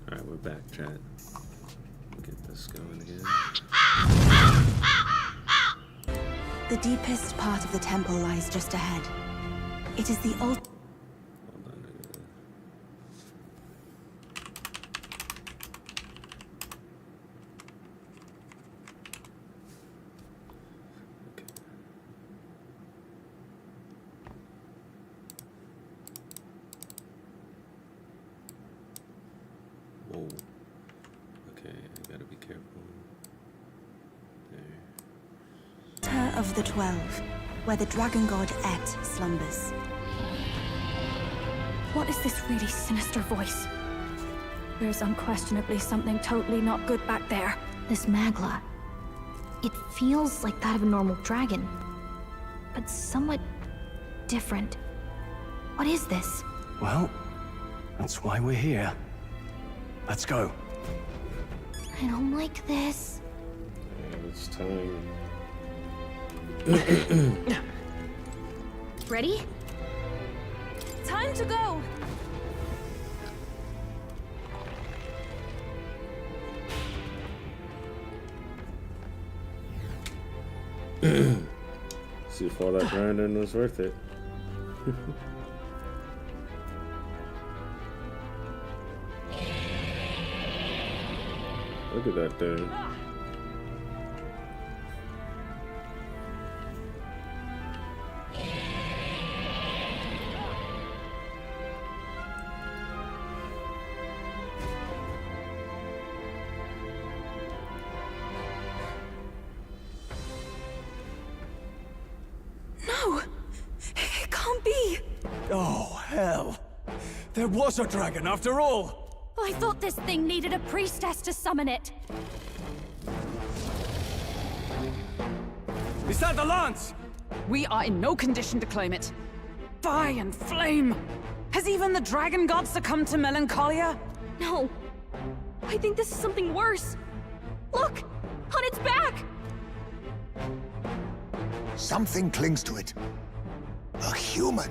Alright, we're back, chat. Get this going again. The deepest part of the temple lies just ahead. It is the old. Hold on, okay. Whoa. Okay, I gotta be careful. There. Of the 12, where the dragon god Et slumbers. What is this really sinister voice? There's unquestionably something totally not good back there. This magla. It feels like that of a normal dragon, but somewhat different. What is this? Well, that's why we're here. Let's go. I don't like this. Yeah, it's time. Ready? Time to go! See if all that grinding was worth it. Look at that thing. No! It can't be! Oh, hell. There was a dragon after all. I thought this thing needed a priestess to summon it. Is that the lance? We are in no condition to claim it. Fire and flame! Has even the dragon god succumbed to melancholia? No. I think this is something worse. Look! On its back! Something clings to it. A human.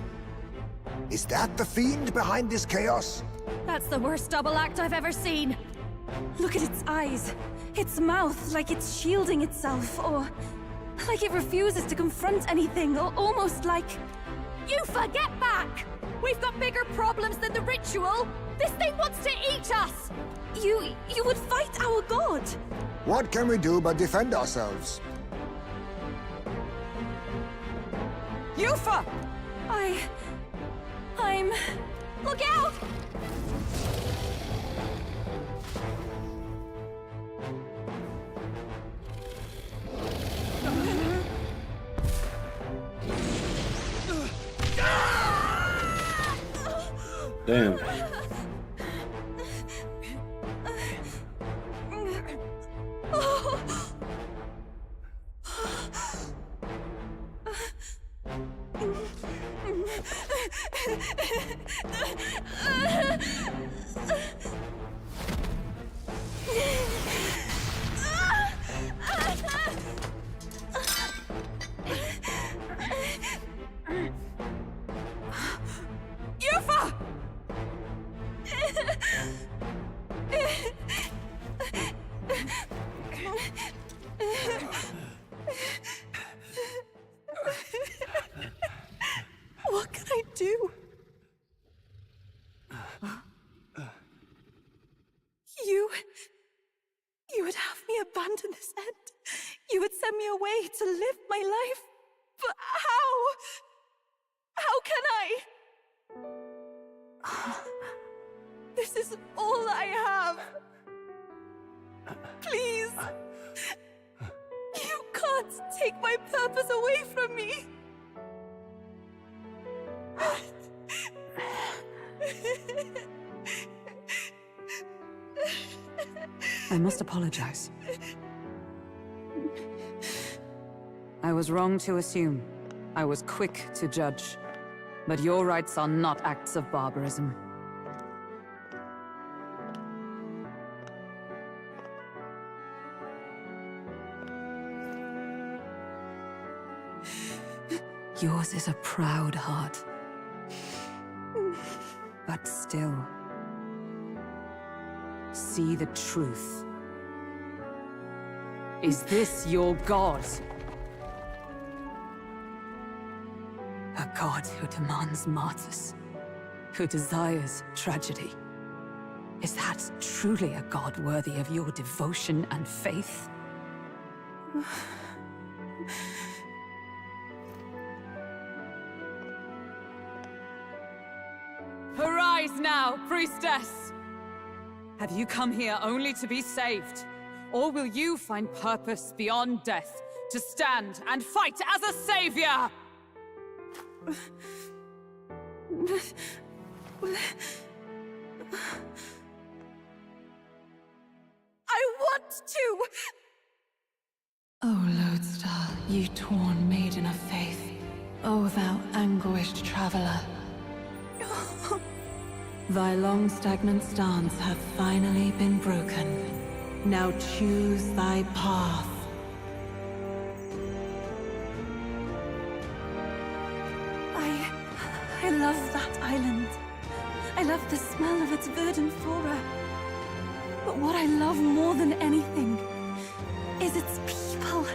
Is that the fiend behind this chaos? That's the worst double act I've ever seen. Look at its eyes. Its mouth, like it's shielding itself, or like it refuses to confront anything, or almost like... Yufa, get back! We've got bigger problems than the ritual! This thing wants to eat us! You would fight our god! What can we do but defend ourselves? Yufa! I'm... Look out! Damn. Yufa! What can I do? You would have me abandon this end. You would send me away to live my life. But how? How can I? This is all I have. Please. You can't take my purpose away from me. I must apologize. I was wrong to assume. I was quick to judge. But your rites are not acts of barbarism. Yours is a proud heart. But still, see the truth. Is this your god? A god who demands martyrs, who desires tragedy. Is that truly a god worthy of your devotion and faith? Arise now, priestess! Have you come here only to be saved? Or will you find purpose beyond death, to stand and fight as a savior? I want to! O Lodestar, ye torn maiden of faith, O thou anguished traveler. Thy long stagnant stance hath finally been broken. Now choose thy path. I love that island. I love the smell of its verdant flora. But what I love more than anything is its people.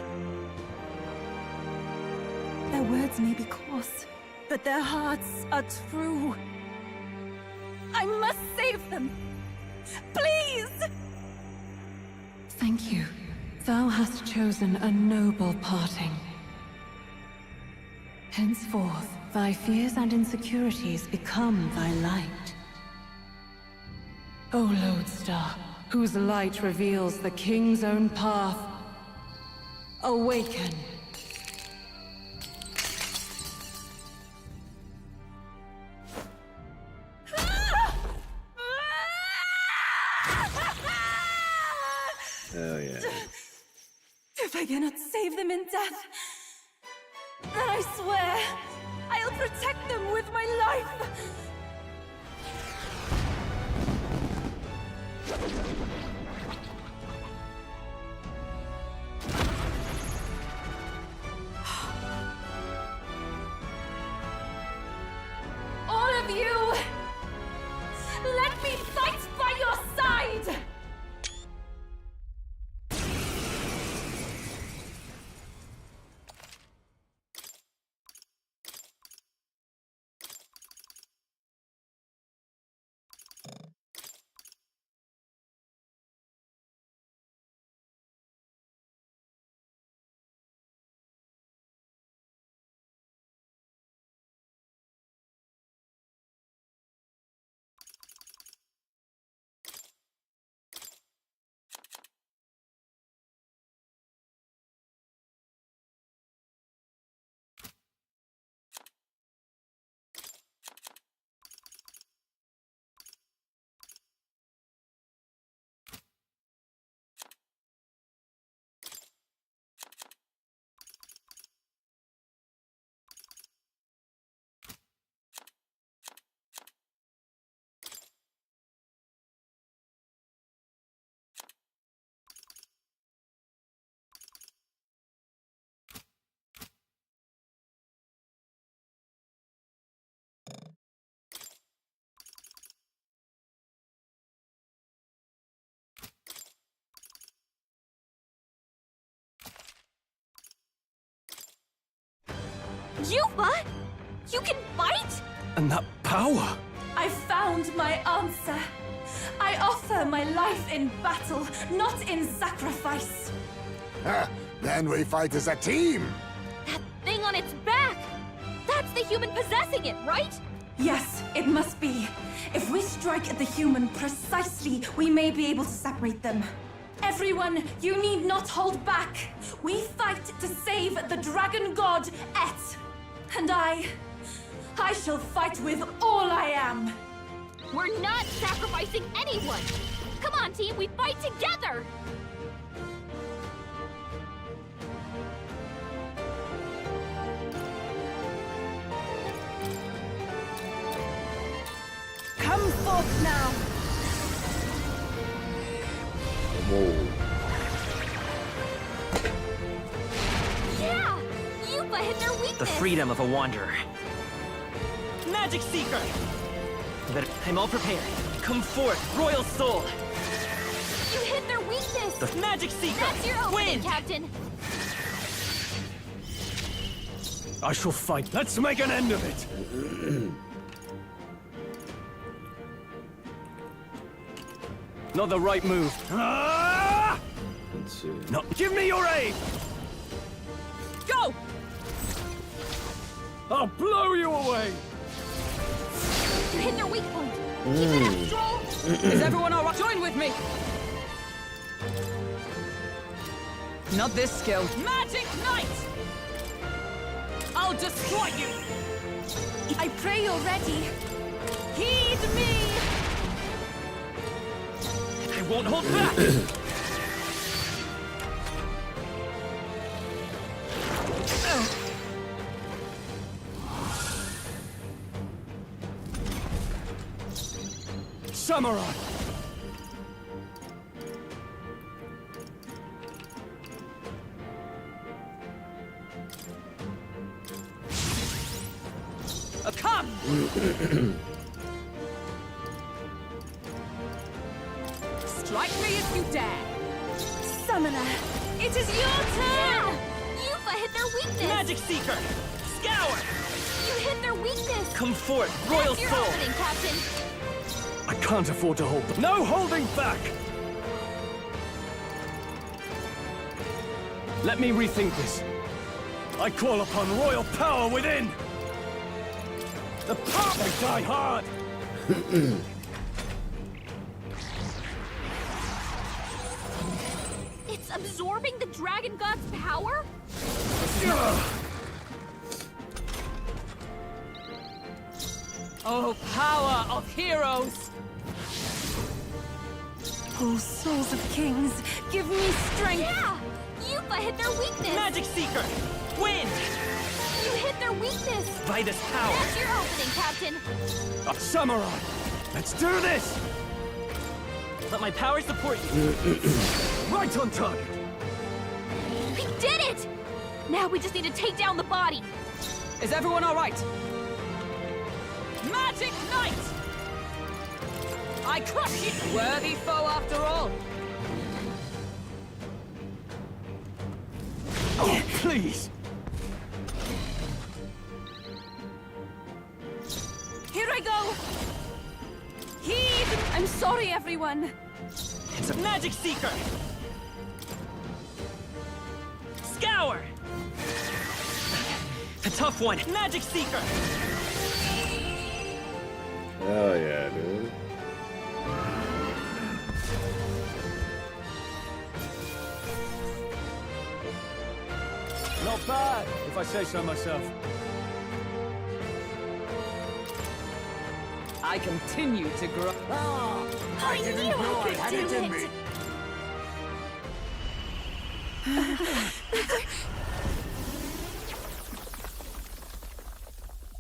Their words may be coarse, but their hearts are true. I must save them. Please! Thank you. Thou hast chosen a noble parting. Henceforth, thy fears and insecurities become thy light. O Lodestar, whose light reveals the king's own path, awaken. Oh yeah. If I cannot save them in death, then I swear I'll protect them with my life! All of you! Let me fight by your side! You what? You can fight? And that power! I found my answer. I offer my life in battle, not in sacrifice. Then we fight as a team! That thing on its back! That's the human possessing it, right? Yes, it must be. If we strike at the human precisely, we may be able to separate them. Everyone, you need not hold back. We fight to save the dragon god, Et. And I shall fight with all I am. We're not sacrificing anyone! Come on, team, we fight together! Come forth now. Whoa. Yeah! Yupa hit their weakness! The freedom of a wanderer. Magic Seeker! But I'm all prepared. Come forth, royal soul! The Magic Seeker! That's your opening, Wind! Captain! I shall fight. Let's make an end of it. Not the right move. Ah! Let's see. No, give me your aid! Go! I'll blow you away! You hit their weak point! Keep it up, Stroll! Is everyone all right? Join with me! Not this skill. Magic Knight! I'll destroy you! I pray you're ready. Heed me! I won't hold back! Samurai! Come! Strike me if you dare! Summoner, it is your turn! Yuffie hit their weakness! Magic Seeker! Scour! You hit their weakness! Come forth, Royal That's your Soul! opening, Captain! I can't afford to hold. No holding back! Let me rethink this. I call upon royal power within! The power may die hard! It's absorbing the Dragon God's power? Oh, power of heroes! Oh, souls of kings, give me strength! Yeah! Yuffie hit their weakness! Magic Seeker! Wind! You hit their weakness! By this power! That's your opening, Captain! Samurai! Let's do this! Let my power support you! Right on target! We did it! Now we just need to take down the body! Is everyone all right? Magic Knight! I crush you! Worthy foe after all! Oh, please! Here I go! Heed! I'm sorry, everyone. It's a Magic Seeker! Scour! A tough one! Magic Seeker! Oh yeah, dude. Not bad, if I say so myself. I continue to grow. I knew I could do it!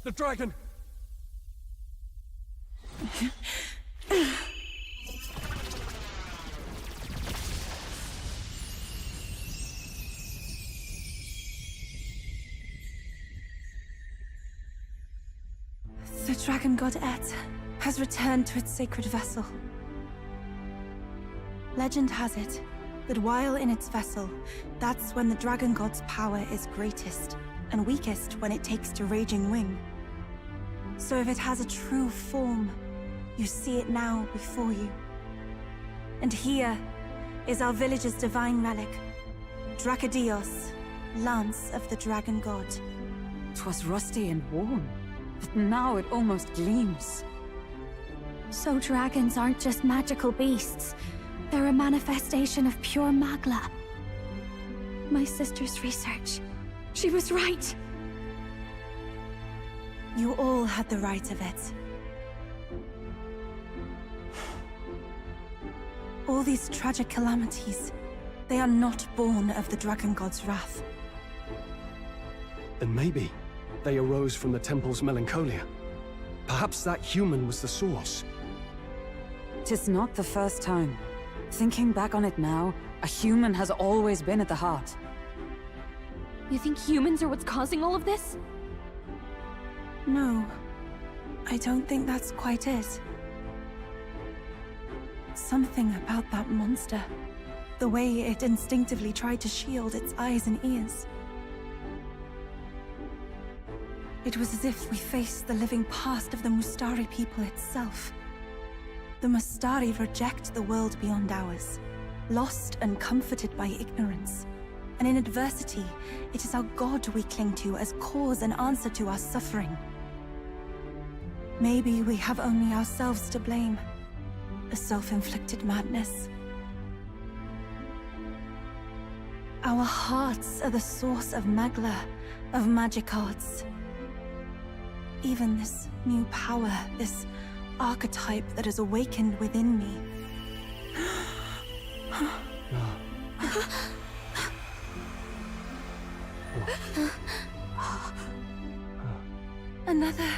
The dragon! The dragon god Et has returned to its sacred vessel. Legend has it that while in its vessel, that's when the dragon god's power is greatest and weakest when it takes to raging wing. So if it has a true form, you see it now before you. And here is our village's divine relic, Drakadios, Lance of the Dragon God. 'Twas rusty and worn, but now it almost gleams. So dragons aren't just magical beasts. They're a manifestation of pure magla. My sister's research. She was right. You all had the right of it. All these tragic calamities, they are not born of the Dragon God's wrath. And maybe they arose from the temple's melancholia. Perhaps that human was the source. 'Tis not the first time. Thinking back on it now, a human has always been at the heart. You think humans are what's causing all of this? No, I don't think that's quite it. Something about that monster. The way it instinctively tried to shield its eyes and ears. It was as if we faced the living past of the Mustari people itself. The Mustari reject the world beyond ours, lost and comforted by ignorance. And in adversity, it is our God we cling to as cause and answer to our suffering. Maybe we have only ourselves to blame. A self-inflicted madness. Our hearts are the source of Magla, of magic arts. Even this new power, this archetype that has awakened within me. Another.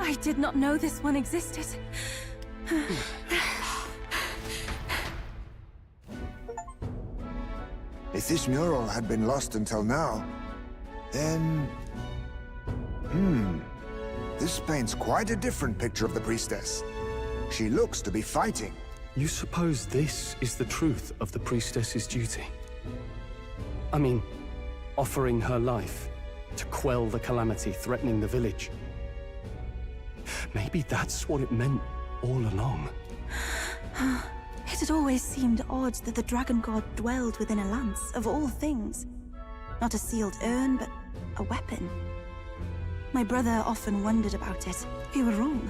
I did not know this one existed. If this mural had been lost until now, then... This paints quite a different picture of the priestess. She looks to be fighting. You suppose this is the truth of the priestess's duty? I mean, offering her life to quell the calamity threatening the village. Maybe that's what it meant all along. It had always seemed odd that the dragon god dwelled within a lance, of all things. Not a sealed urn, but a weapon. My brother often wondered about it. We were wrong.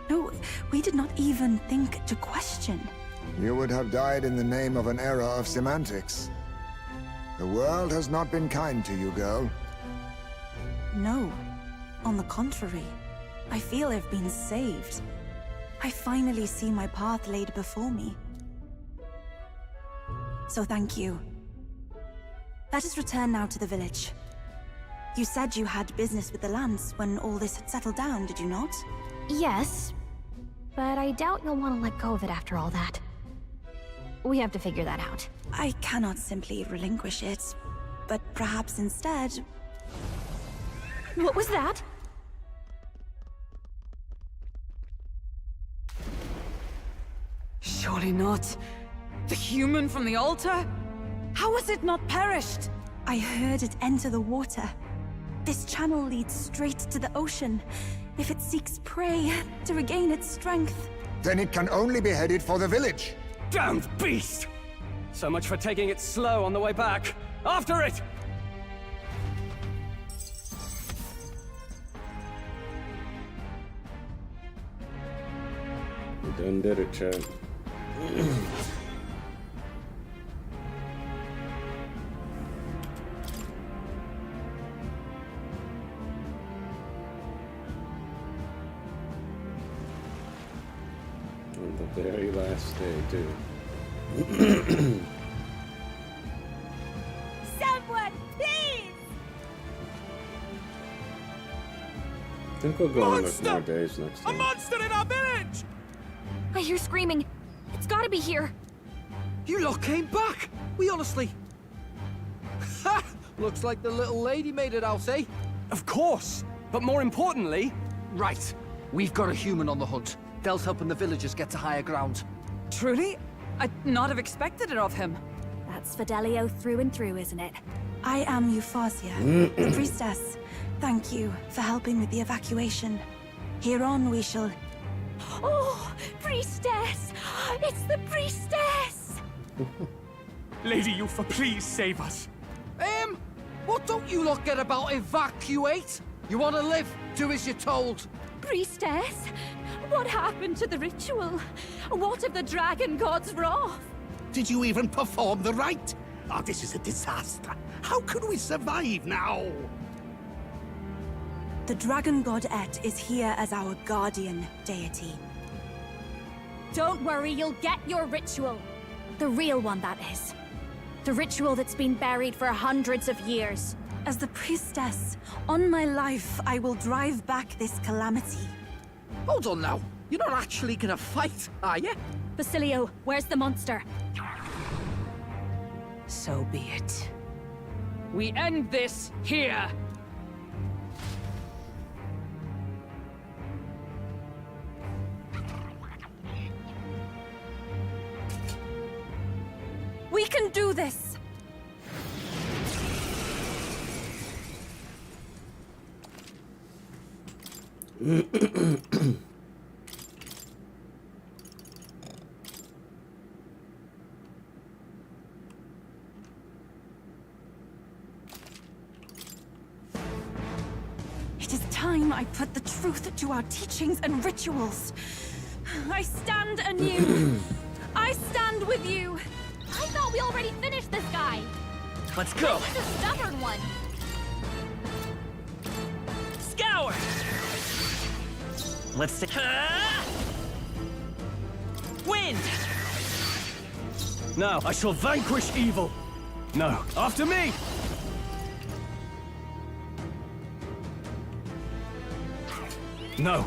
No, we did not even think to question. You would have died in the name of an era of semantics. The world has not been kind to you, girl. No. On the contrary, I feel I've been saved. I finally see my path laid before me. So thank you. Let us return now to the village. You said you had business with the lance when all this had settled down, did you not? Yes, but I doubt you'll want to let go of it after all that. We have to figure that out. I cannot simply relinquish it, but perhaps instead... What was that? Surely not. The human from the altar? How has it not perished? I heard it enter the water. This channel leads straight to the ocean. If it seeks prey, to regain its strength. Then it can only be headed for the village. Damned beast! So much for taking it slow on the way back. After it! We done did it, chat. On the very last day, too. Someone, please! I think we'll go on with more days next time. monster in our village! I hear screaming. It's gotta be here. You lot came back! We honestly... Ha! Looks like the little lady made it out, eh? Of course! But more importantly... Right. We've got a human on the hunt. Del's helping the villagers get to higher ground. Truly? I'd not have expected it of him. That's Fidelio through and through, isn't it? I am Euphausia, the priestess. Thank you for helping with the evacuation. Hereon we shall... Oh, priestess! It's the priestess! Lady Yufa, please save us. What don't you lot get about evacuate? You want to live? Do as you're told. Priestess? What happened to the ritual? What of the dragon god's wrath? Did you even perform the rite? Oh, this is a disaster. How can we survive now? The dragon god Et is here as our guardian deity. Don't worry, you'll get your ritual. The real one, that is. The ritual that's been buried for hundreds of years. As the priestess, on my life, I will drive back this calamity. Hold on now. You're not actually gonna fight, are you? Basilio, where's the monster? So be it. We end this here! can do this! It is time I put the truth to our teachings and rituals. I stand anew. I stand with you. I thought we already finished this guy. Let's go. He's a stubborn one. Scour. Let's see. Wind. Now I shall vanquish evil. No, after me! No.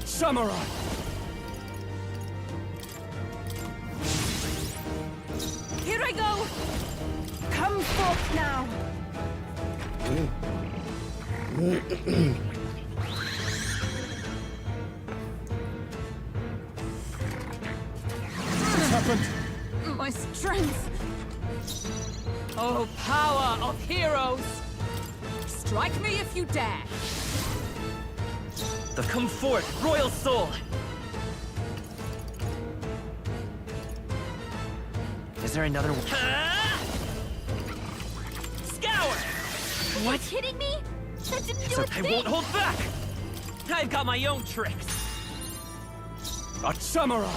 Samurai! Here I go! Come forth now! What's happened? My strength. Oh, power of heroes! Strike me if you dare. Come forth, royal soul. Is there another one? Scour! Are you kidding me? That didn't do a I thing! won't hold back! I've got my own tricks. A samurai!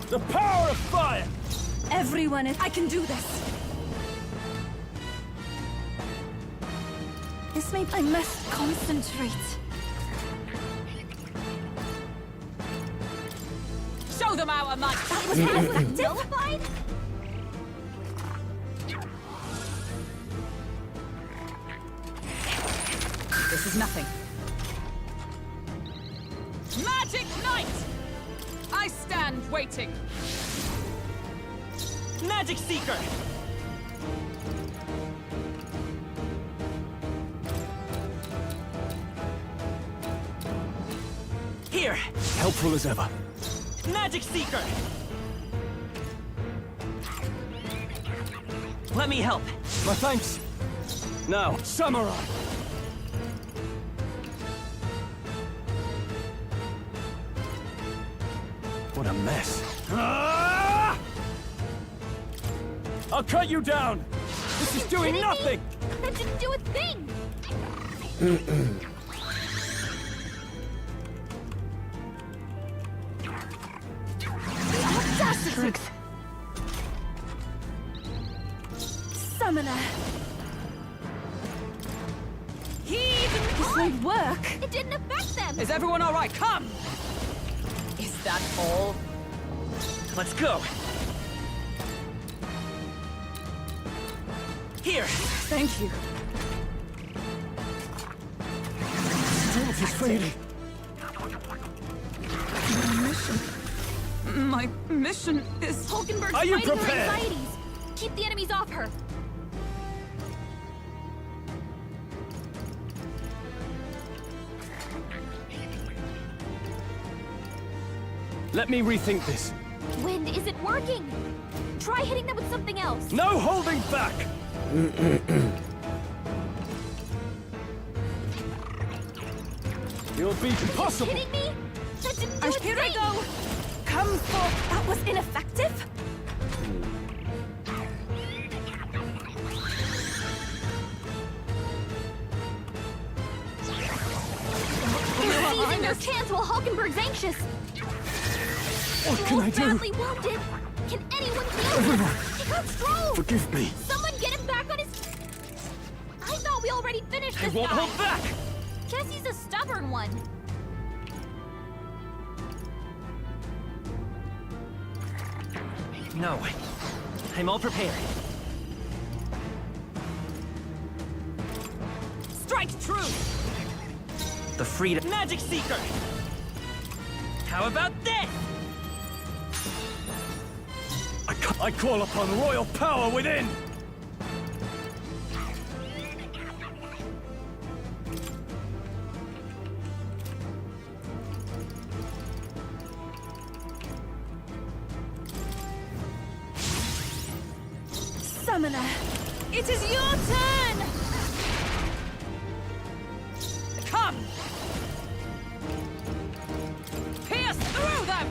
The power of fire! Everyone I can do this! I must concentrate. Show them our might! That was effective! Nullified? This is nothing. Magic Knight! I stand waiting. Magic Seeker! Here! Helpful as ever. Magic Seeker! Let me help. My thanks. Now, samurai! What a mess. Ah! I'll cut you down! This is doing nothing! That didn't do a thing! Strength. Summoner. This won't work. It didn't affect them! Is everyone all right? Come! Is that all? Let's go. Here! Thank you. Strength is fading. My mission is... Hulkenberg's Are you fighting her prepared? anxieties. Keep the enemies off her. Let me rethink this. Wind isn't working. Try hitting them with something else. No holding back! You'll be Are impossible! you kidding me? That didn't do a Here I thing. go! Come forth! That was ineffective? They're seizing their chance while Hulkenberg's anxious. What can I do? Badly wounded. Can anyone heal him? He got Trovo! Forgive me. Someone get him back on his... I thought we already finished I this won't guy. hold back! Guess he's a stubborn one. No. I'm all prepared. Strike true! The freedom... Magic Seeker! How about this? I call upon royal power within! summoner. It is your turn! Come! Pierce through them!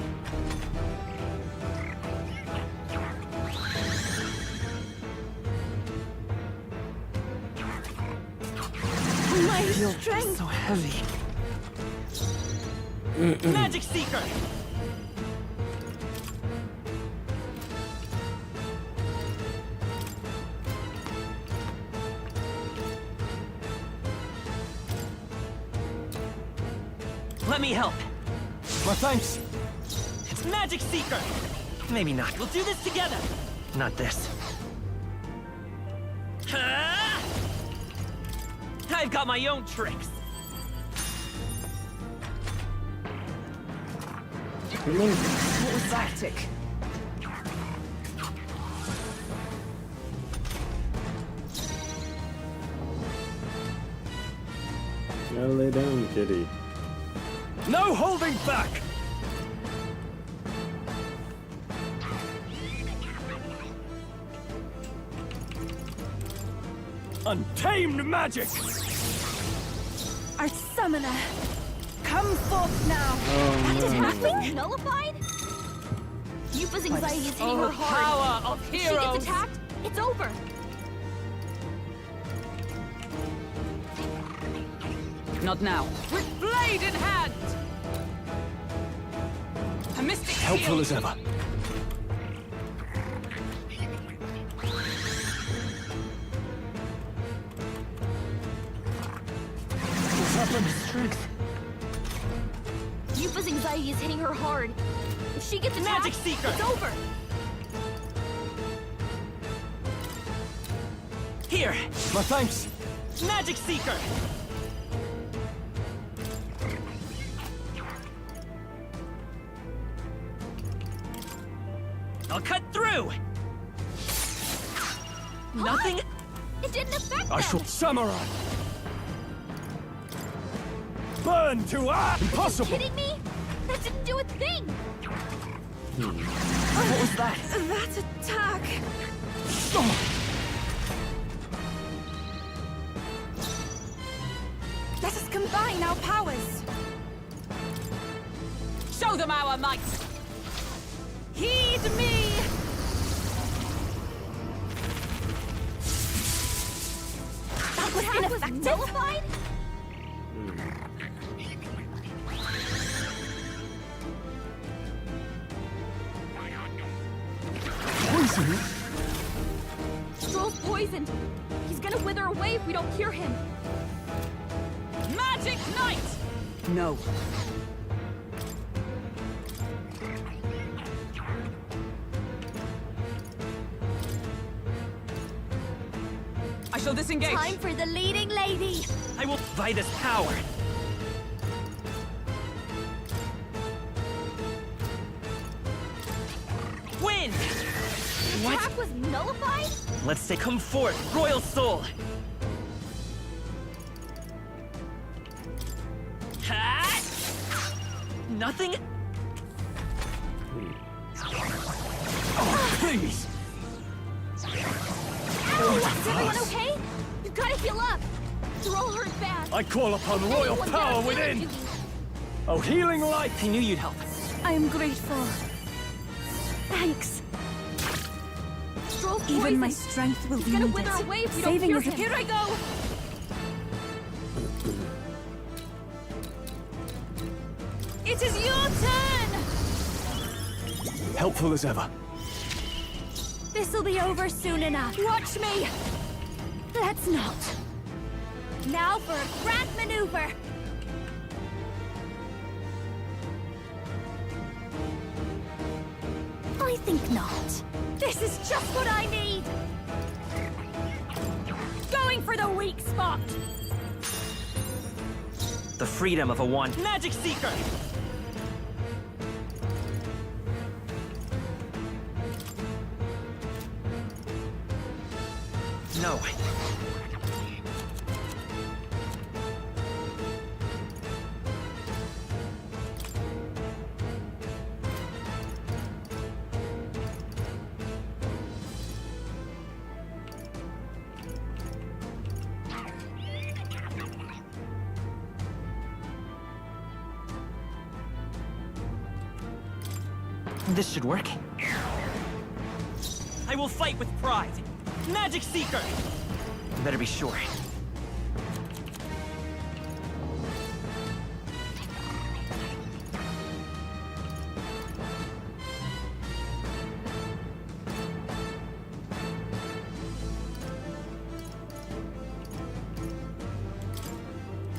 My strength! So heavy. Magic Seeker! Let me help. My thanks. It's Magic Seeker! Maybe not. We'll do this together! Not this. Ah! I've got my own tricks. What was tactic? Gotta lay down, kitty. No holding back! Untamed magic! Our summoner! Come forth now! Did nothing nullified? Yupa's anxiety is hitting her hard. Power of If she heroes! gets attacked, it's over. Not now. With blade in hand! A mystic Helpful shield. as ever. What's happened? Strength. Yupa's anxiety is hitting her hard. If she gets attacked, Magic Seeker! it's over. Here! My thanks. Magic Seeker! I'll cut through! Nothing? It didn't affect I them. shall samurai. Burn to ash! Are you Impossible! kidding me? That didn't do a thing. What was that? That attack! Let us combine our powers! Show them our might! Heed me! That was ineffective. Nullified? Poison? Stroll's poisoned. He's gonna wither away if we don't cure him. Magic Knight! No. I shall disengage. Time for the leading lady. I will buy this power. Win! The What? attack was nullified? Let's say come forth, Royal Soul! Ha! Nothing? Oh, please! Is everyone okay? You gotta heal up. They're all hurt bad. I call upon royal Anyone got power a healer within! duty. Oh, healing light! I knew you'd help. I am grateful. Thanks. Stroll's Even poisoned. my strength will He's be gonna needed. wither away if we don't Saving cure is a... him. Here I go! It is your turn! Helpful as ever. This'll be over soon enough. Watch me. Let's not. Now for a grand maneuver. I think not. This is just what I need. Going for the weak spot. The freedom of a wand. Magic Seeker! No. This should work. I will fight with pride. Magic Seeker! You better be sure.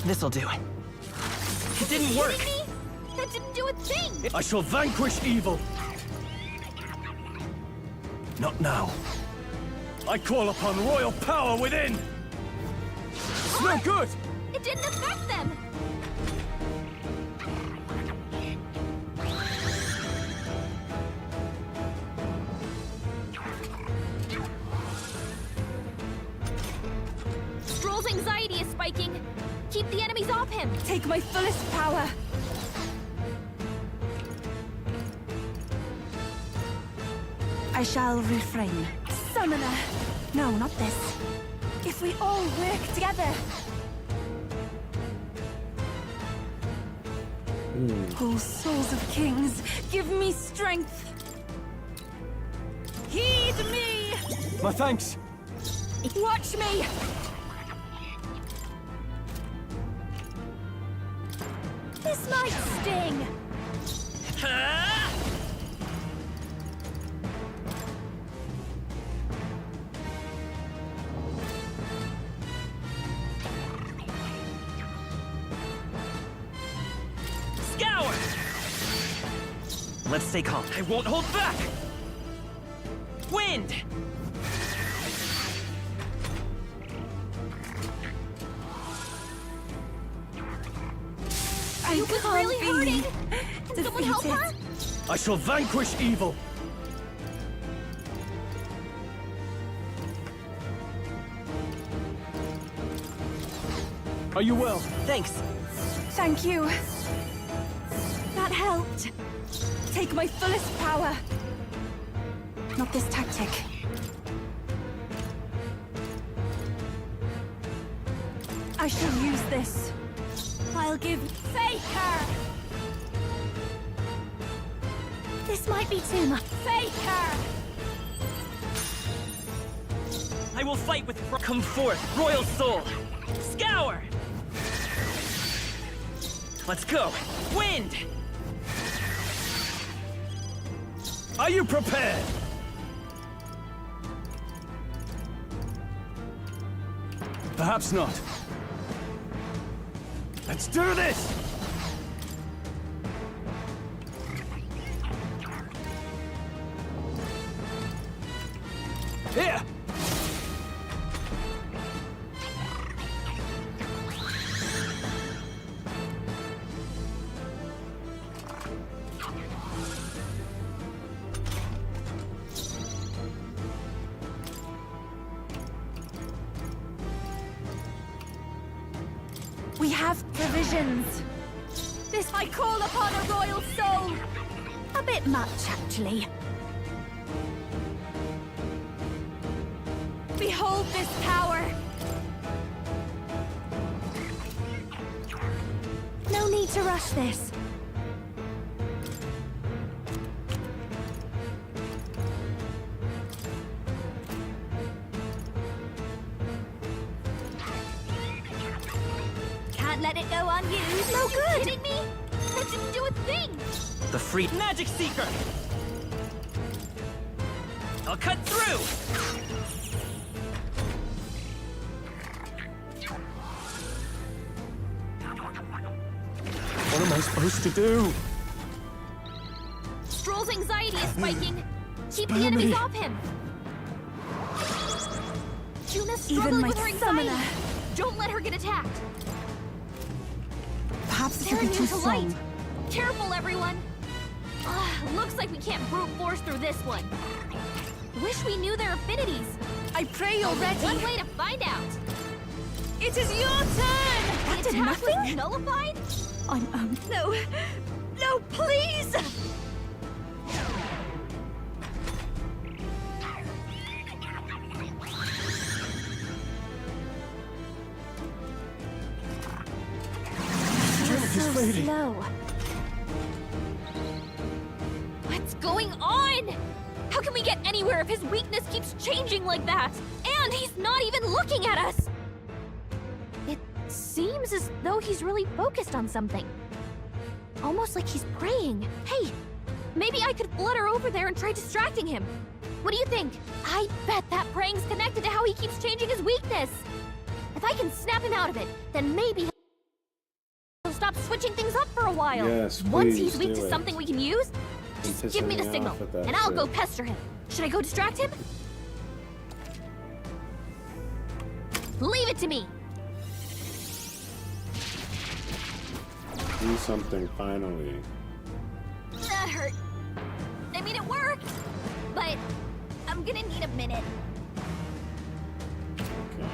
This'll do it. It didn't work! That didn't do a thing! I shall vanquish evil. Not now. I call upon royal power within! It's no good! It didn't affect them! Stroll's anxiety is spiking. Keep the enemies off him! Take my fullest power! I shall refrain. Summoner! No, not this. If we all work together! Oh, souls of kings, give me strength! Heed me! My thanks! Watch me! This might sting! Scour! Let's stay calm. I won't hold back! Wind! I was can't really be hurting! Can someone help her? I shall vanquish evil! Are you well? Thanks. Thank you. That helped. Take my fullest power. Not this tactic. I shall use this. I'll give Faker! This might be too much. Faker! I will fight with come forth, Royal Soul! Scour! Let's go! Wind! Are you prepared? Perhaps not. Let's do this! Here! We have provisions. This I call upon a royal soul! A bit much, actually. Behold this power! No need to rush this. Can't let it go unused. No good! Are you kidding me? That didn't do a thing! The free Magic Seeker! I'll cut through! What am I supposed to do? Stroll's anxiety is spiking. Keep the enemies off him. Juna's struggling with her anxiety. summoner. Don't let her get attacked. Perhaps this They're will be too immune to light. strong. Careful, everyone. Looks like we can't brute force through this one. Wish we knew their affinities. I pray you're ready. One way to find out. It is your turn! That did attack nothing? was nullified? I'm No! No, please! Strength is fading. Slow. Let's going on? How can we get anywhere if his weakness keeps changing like that? And he's not even looking at us! It seems as though he's really focused on something. Almost like he's praying. Hey, maybe I could flutter over there and try distracting him. What do you think? I bet that praying's connected to how he keeps changing his weakness. If I can snap him out of it, then maybe he'll stop switching things up for a while. Yes, Once he's please weak do to it. something we can use, He's just give me the pissing me signal, off with that and I'll go shit. pester him. Should I go distract him? Leave it to me. Do something finally. That hurt. I mean, it worked, but I'm gonna need a minute. Okay.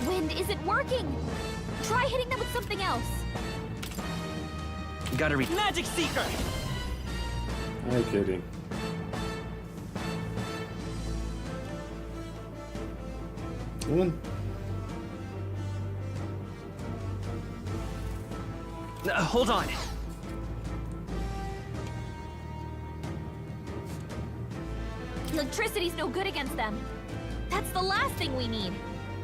Wind isn't working. Try hitting them with something else. Gotta read Magic Seeker! Are you kidding? One. Hold on. Electricity's no good against them. That's the last thing we need.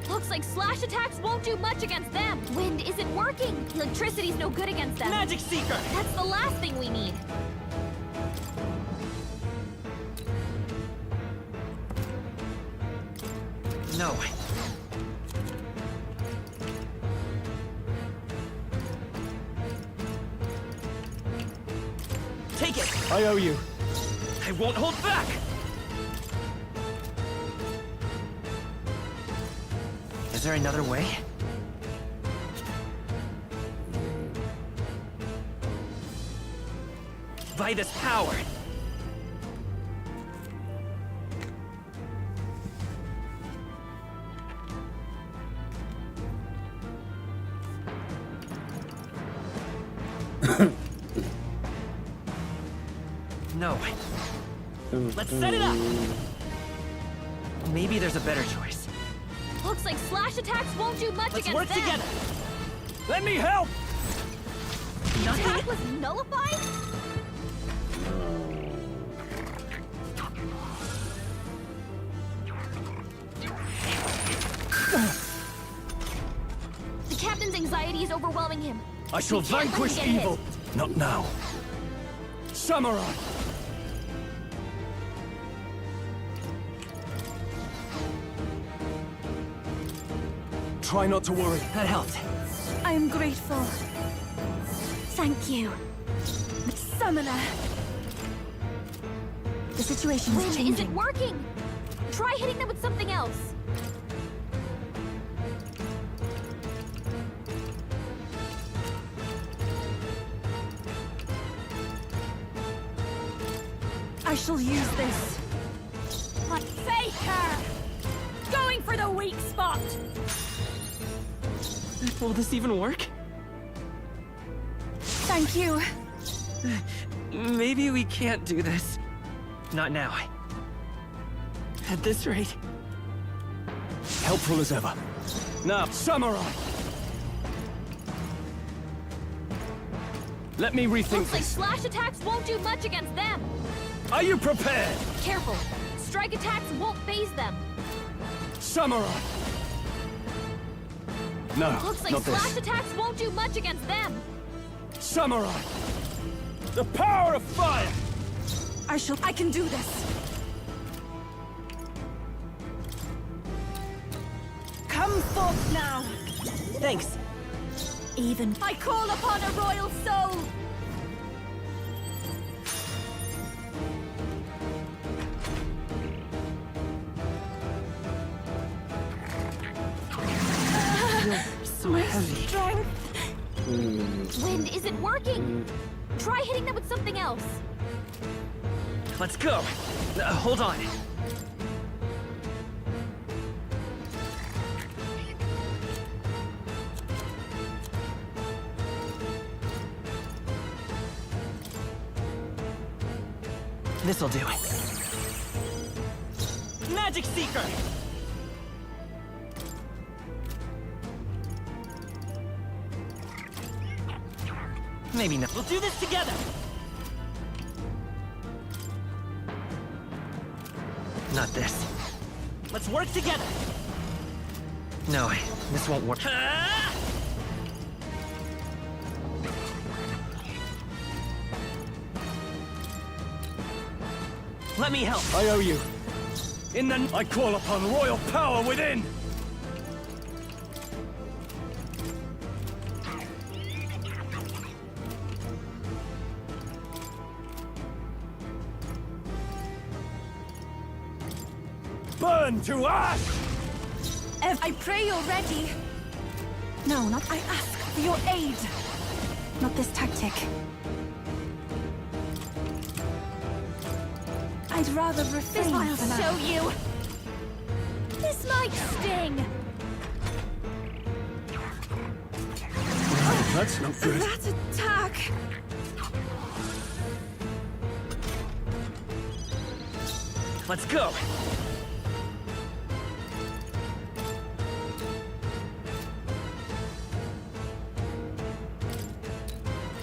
Looks like slash attacks won't do much against them. Wind isn't working. Electricity's no good against them. Magic Seeker! That's the last thing we need. No. Take it! I owe you. I won't hold back! Is there another way? By this power! No. Let's set it up! Maybe there's a better choice. Looks like slash attacks won't do much Let's against work them. together! Let me help! Attack was nullified? The captain's anxiety is overwhelming him. I shall We can't let him vanquish get evil. hit. Not now. Samurai! Try not to worry. That helped. I am grateful. Thank you. Summoner. The situation is Wind changing. isn't working. Try hitting them with something else. I shall use this. But Faker! Going for the weak spot! Will this even work? Thank you. Maybe we can't do this. Not now. At this rate. Helpful as ever. Now, Samurai! Let me rethink Looks like this. slash attacks won't do much against them. Are you prepared? Careful. Strike attacks won't phase them. Samurai! No, Looks like not slash this. attacks won't do much against them. Samurai! The power of fire! I can do this. Come forth now. Thanks. Even I call upon a royal soul! So heavy. strength. Wind isn't working. Try hitting them with something else. Let's go. Hold on. This'll do it. Magic Seeker! Maybe not. We'll do this together! Not this. Let's work together! No, this won't work. Let me help! I owe you. I call upon royal power within! Burn to ash! I pray you're ready. No, not I ask for your aid. Not this tactic. I'd rather refrain I'll for now. show you! This might sting! That's not good. That attack! Let's go!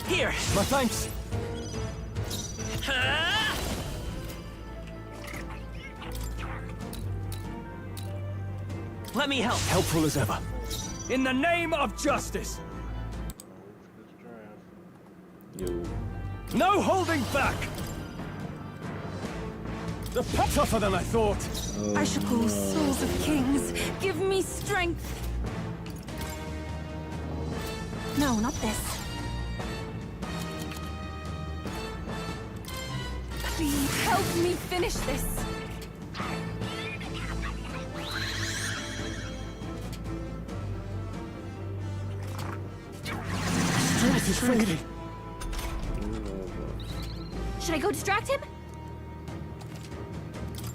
Here! My thanks. Let me help! Helpful as ever. In the name of justice! Yo. No holding back! The tougher than I thought. I shall call souls of kings. Give me strength. No, not this. Please help me finish this. Strength is fading. Should I go distract him?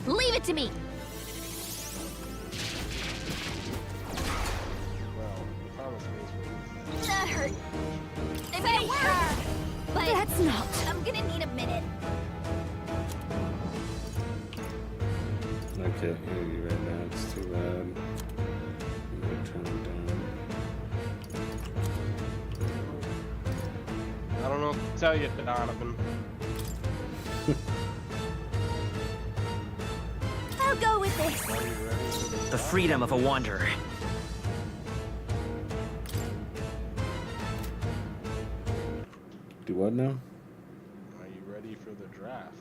Leave it to me! That hurt. I mean, it worked! But Let's not. I'm gonna need a minute. I can't hear you right now. It's too loud. I'm gonna turn it down. I don't know what to tell you, Donovan. I'll go with this. The freedom of a wanderer. Do what now? Are you ready for the draft?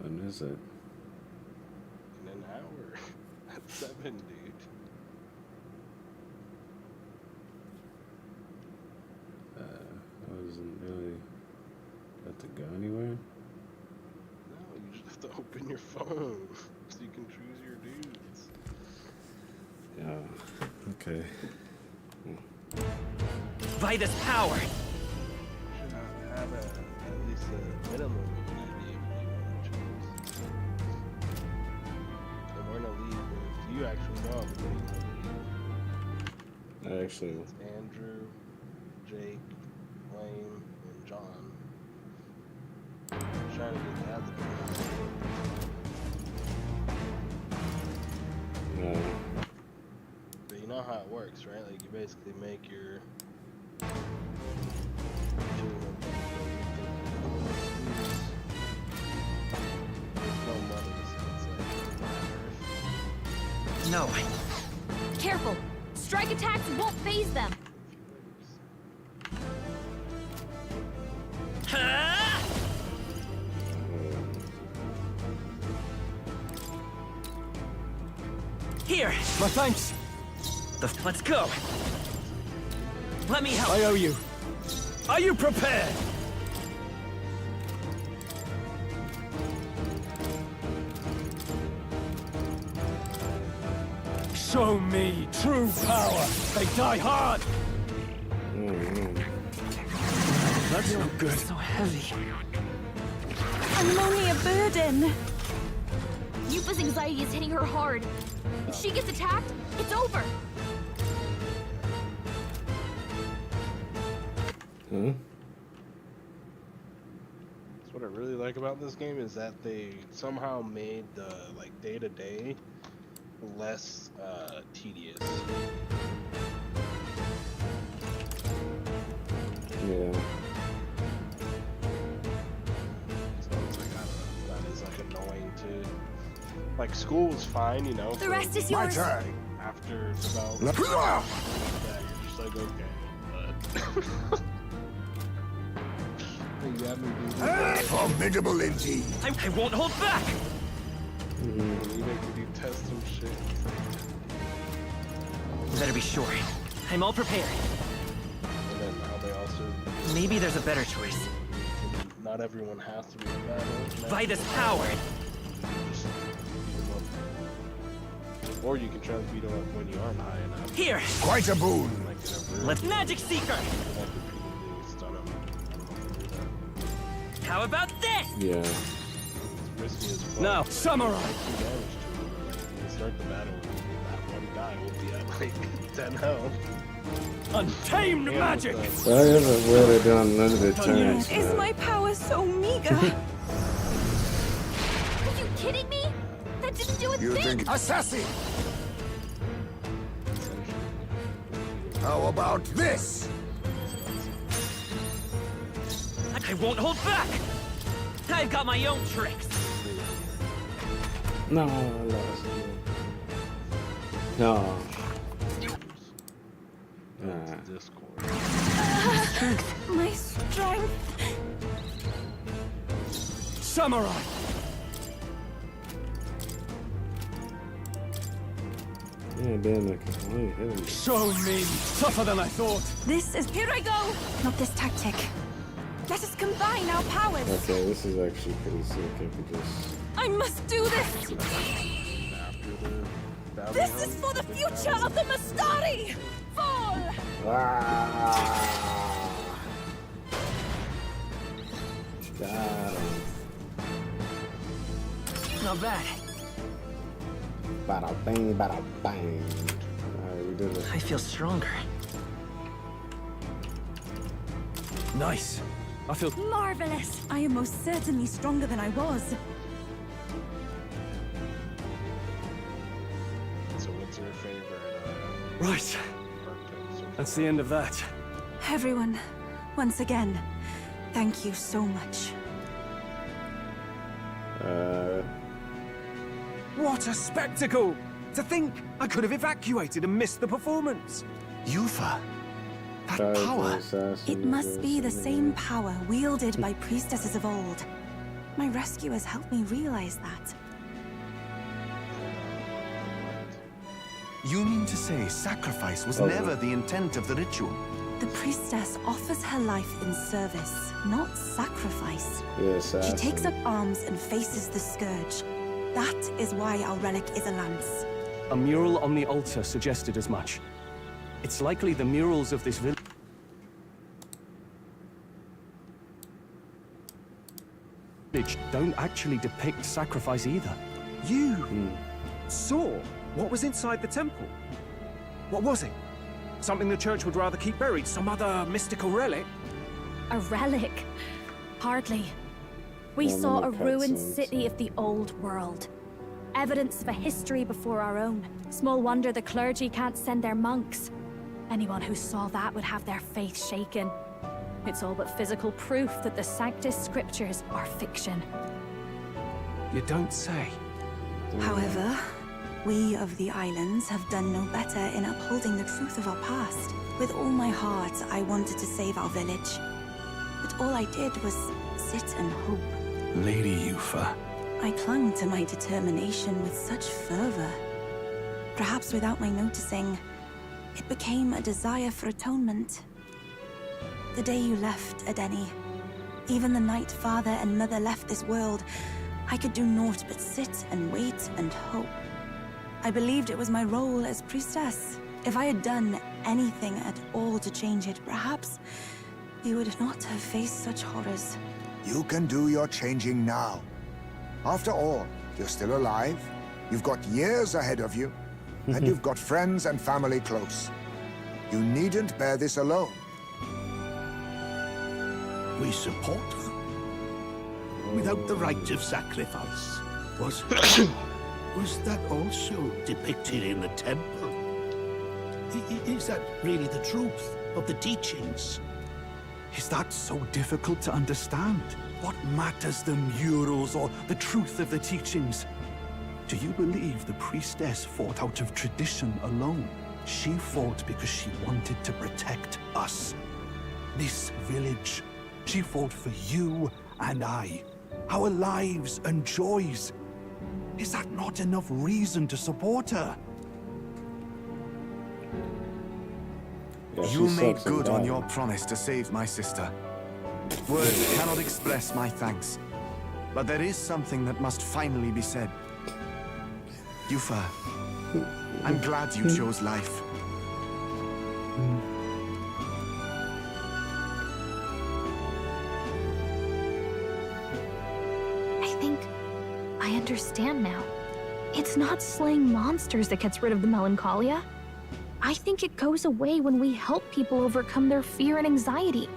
When is it? In an hour. At 7, dude. I wasn't really about to go anywhere. No, you just have to open your phone so you can choose your dudes. Yeah. Okay. By this power! You should have at least a minimum idea of what you want to choose. And we're gonna leave with you actually know everybody in the league. I actually. It's Andrew, Jake, Wayne, and John. I'm trying to get that. No. But you know how it works, right? Like you basically make your No. Careful! Strike attacks won't phase them! Here! My thanks. Let's go! Let me help! I owe you. Are you prepared? Show me true power. They die hard. That's not good. So heavy. I'm only a burden. Yupa's anxiety is hitting her hard. If she gets attacked, it's over! Huh? That's what I really like about this game is that they somehow made the like day-to-day less tedious. Yeah. annoying to. Like school was fine, you know. The rest is My yours. turn. After about Let's go. yeah, you're just like okay, but you have me do this. Formidable indeed. I won't hold back! You make me do test some shit. Better be sure. I'm all prepared. And then now they also Maybe there's a better choice. not everyone has to be in battle. By this power! Just beat 'em up. Or you can try to beat them up when you aren't high enough. Here! Quite a boon. Like never. Let's Magic Seeker! Like repeatedly stun 'em. I don't know if you do that. How about this? Yeah. It's risky as fuck. Now, Samurai! Like 2 damage to him. Like you start the battle, that one guy will be at like 10 health. Untamed Yeah, magic! with Why have where they done limited turns? Is man? my power so meager? Are you kidding me? That didn't do a You thing. think assassin? How about this? I won't hold back! I've got my own tricks! No, I lost. No. Discord. My strength. Samurai! Yeah, damn, I can only hit him. So mean! Tougher than I thought! This is. Here I go! Not this tactic. Let us combine our powers. Okay, this is actually pretty sick if we just... I must do this! After the battle This round, is for the big future battle. of the Mastari! Fall! Ah! Got him. Not bad. Bada bang, bada bang. Alright, we did it. I feel stronger. Nice. I feel... Marvelous! I am most certainly stronger than I was. So what's your favorite Right. archetype so That's the end of that. Everyone, once again, thank you so much. What a spectacle! To think I could have evacuated and missed the performance. Yufa. That Tried power. to assassinate It must be the us, same power wielded by priestesses of old. My rescuers helped me realize that. You mean to say sacrifice was Okay. never the intent of the ritual? The priestess offers her life in service, not sacrifice. Yeah, assassin. She takes up arms and faces the scourge. That is why our relic is a lance. A mural on the altar suggested as much. It's likely the murals of this village don't actually depict sacrifice either. You saw what was inside the temple? What was it? Something the church would rather keep buried? Some other mystical relic? A relic? Hardly. We One saw of a the ruined cutscenes. city of the old world. Evidence of a history before our own. Small wonder the clergy can't send their monks. Anyone who saw that would have their faith shaken. It's all but physical proof that the Sanctus Scriptures are fiction. You don't say. However, we of the islands have done no better in upholding the truth of our past. With all my heart, I wanted to save our village. But all I did was sit and hope. Lady Yufa. I clung to my determination with such fervor. Perhaps without my noticing, it became a desire for atonement. The day you left, Adeni, even the night Father and Mother left this world, I could do naught but sit and wait and hope. I believed it was my role as priestess. If I had done anything at all to change it, perhaps we would not have faced such horrors. You can do your changing now. After all, you're still alive, you've got years ahead of you, and you've got friends and family close. You needn't bear this alone. We support her. Without the rite of sacrifice. Was that also depicted in the temple? Is that really the truth of the teachings? Is that so difficult to understand? What matters the murals or the truth of the teachings? Do you believe the priestess fought out of tradition alone? She fought because she wanted to protect us. This village. She fought for you and I. Our lives and joys. Is that not enough reason to support her? Yeah, You she made sucks and good on bad. your promise to save my sister. Words cannot express my thanks. But there is something that must finally be said. Yufa, I'm glad you chose life. I think I understand now. It's not slaying monsters that gets rid of the melancholia. I think it goes away when we help people overcome their fear and anxiety.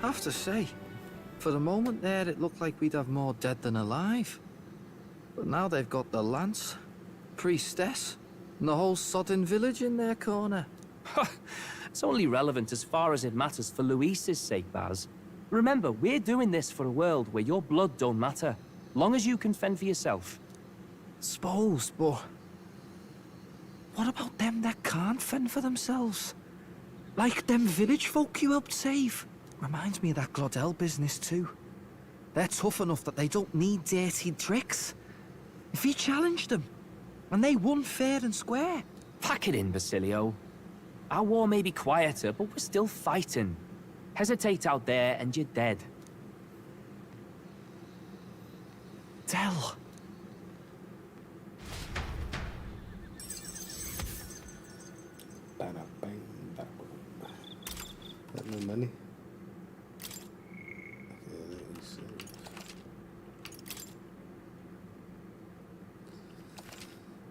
I have to say, for the moment there, it looked like we'd have more dead than alive. But now they've got the lance, priestess, and the whole sodden village in their corner. It's only relevant as far as it matters for Luis's sake, Baz. Remember, we're doing this for a world where your blood don't matter, long as you can fend for yourself. Suppose, but what about them that can't fend for themselves? Like them village folk you helped save. Reminds me of that Glodell business too. They're tough enough that they don't need dirty tricks. If you challenged them, and they won fair and square. Pack it in, Basilio. Our war may be quieter, but we're still fighting. Hesitate out there and you're dead. Tell. Bada bang, bada boom. Got no money. Okay, let me see.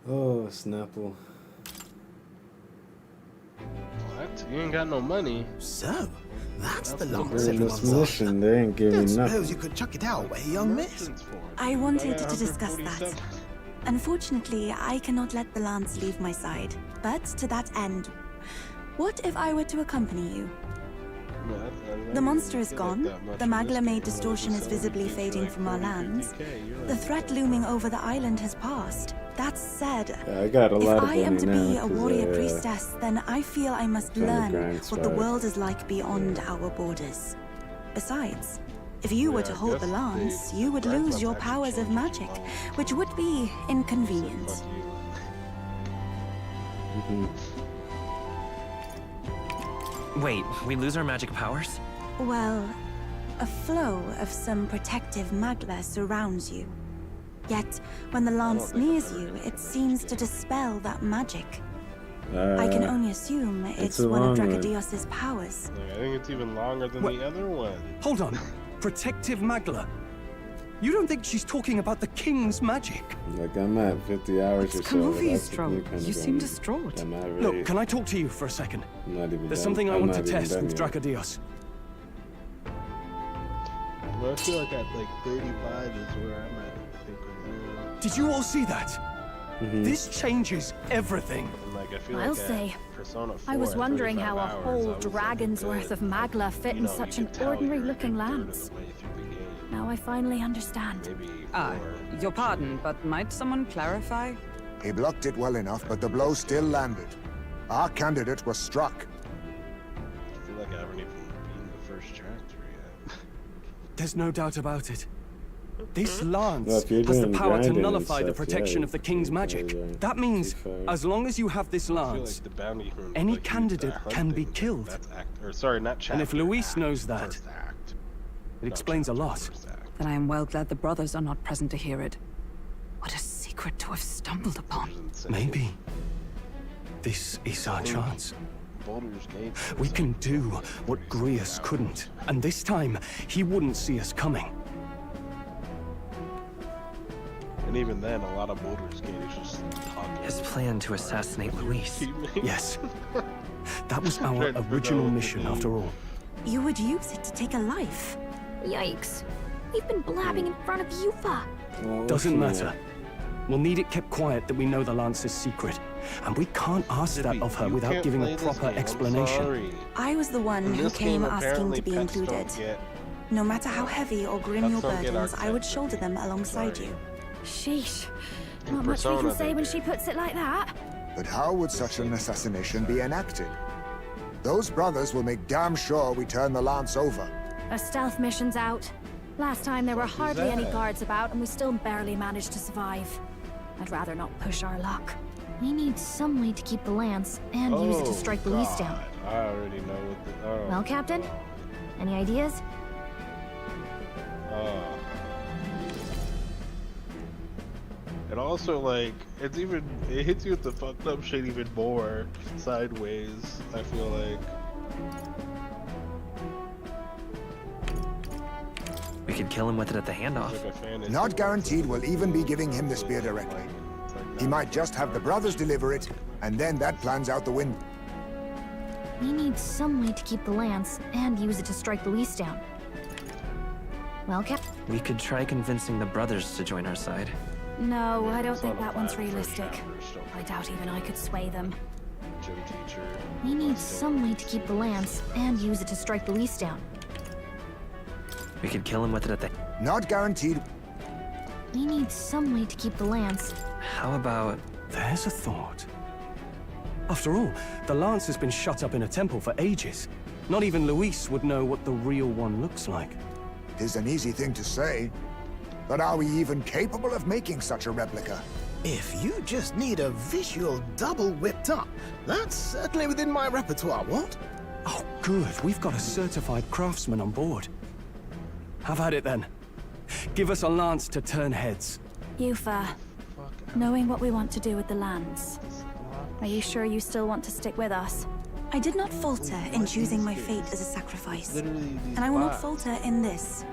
Oh, Snapple. What? You ain't got no money. So, that's the We're lance in everyone's this mission, they ain't giving Don't me nothing. suppose you could chuck it our way, young miss? I wanted to discuss that. Unfortunately, I cannot let the lance leave my side. But to that end, what if I were to accompany you? The monster is gone, the Magla-made distortion is visibly fading from our lands, the threat looming over the island has passed. That said, Yeah, I got a if lot of I am money to now be a 'cause warrior I, priestess, then I feel I must trying to learn grind what the Strive. world is like beyond our borders. Besides, if you were to hold the lance, you would lose your powers of magic, which would be inconvenient. Wait, we lose our magic powers? Well, a flow of some protective magla surrounds you. Yet, when the lance nears you, it seems to dispel that magic. I can only assume it's a one of long one. Dracodios's powers. I think it's even longer than the other one. Hold on. Protective magla. You don't think she's talking about the king's magic? Like, I'm at 50 hours or so. Come over, you that's the new Trovo. kind You of seem game. distraught. I'm not really, Look, can I talk to you for a second? I'm not even There's done. something I I'm want to not even test done with yet. Dracodios. Well, I feel like at like 35 is where I'm at. I think right now. Did you all see that? Mm-hmm. This changes everything. And, like, I feel I'll like say, Persona 4 I was at wondering 35 how a hours, whole I was dragon's looking worth good. of magla fit You in know, such you an could tell ordinary you're a looking good third of the lance. way through the game. Now I finally understand. Maybe Ah, more. your pardon, but might someone clarify? He blocked it well enough, but the blow still landed. Our candidate was struck. I feel like I haven't even beaten the first chapter yet. There's no doubt about it. This lance Well, if you're has the doing power to grinding and nullify the stuff, protection yeah, of the king's you magic. can That means, be fair. as long as you have this I feel lance, like the bounty hunt, any like, candidate that can be hunting, killed. That's act, or sorry, not chapter. And if Luis act, knows that, first act. it Not explains a chapter, lot. first act. Then I am well glad the brothers are not present to hear it. What a secret to have stumbled upon. Insane. Maybe this is our chance. Baldur's Gate We was, can like, do what 45 Grius hours. couldn't, and this time he wouldn't see us coming. And even then, a lot of Baldur's Gate is just talking. His plan to assassinate Luis. Yes, that was our Trying to figure out original what to mission do. after all. You would use it to take a life. Yikes. We've been blabbing in front of Yufa. Well, Doesn't what's matter. We'll need it kept quiet that we know the Lance's secret. And we can't ask that of her without giving a proper explanation. I was the one who came asking to be included. No matter how heavy or grim your burdens, I would shoulder them alongside you. Sheesh. Not much we can say when she puts it like that. But how would such an assassination be enacted? Those brothers will make damn sure we turn the Lance over. A stealth mission's out. Last time there were hardly any guards about, and we still barely managed to survive. I'd rather not push our luck. We need some way to keep the Lance and use it to strike Luis down. I already know what the... Well, Captain? Any ideas? And also, like, it hits you with the fucked up shit even more sideways, I feel like. We could kill him with it at the handoff. Not guaranteed we'll even be giving him the spear directly. He might just have the brothers deliver it, and then that plan's out the window. We need some way to keep the Lance and use it to strike Luis down. Well, Captain? We could try convincing the brothers to join our side. No, I don't think that one's realistic. I doubt even I could sway them. We need some way to keep the Lance and use it to strike Luis down. We could kill him with it at the... Not guaranteed. We need some way to keep the Lance. How about... There's a thought. After all, the Lance has been shut up in a temple for ages. Not even Luis would know what the real one looks like. 'Tis an easy thing to say, but are we even capable of making such a replica? If you just need a visual double whipped up, that's certainly within my repertoire, what? Oh, good. We've got a certified craftsman on board. Have at it then. Give us a lance to turn heads. Yufa, knowing what we want to do with the Lance, are you sure you still want to stick with us? I did not falter in choosing my fate as a sacrifice. And I will not falter in this.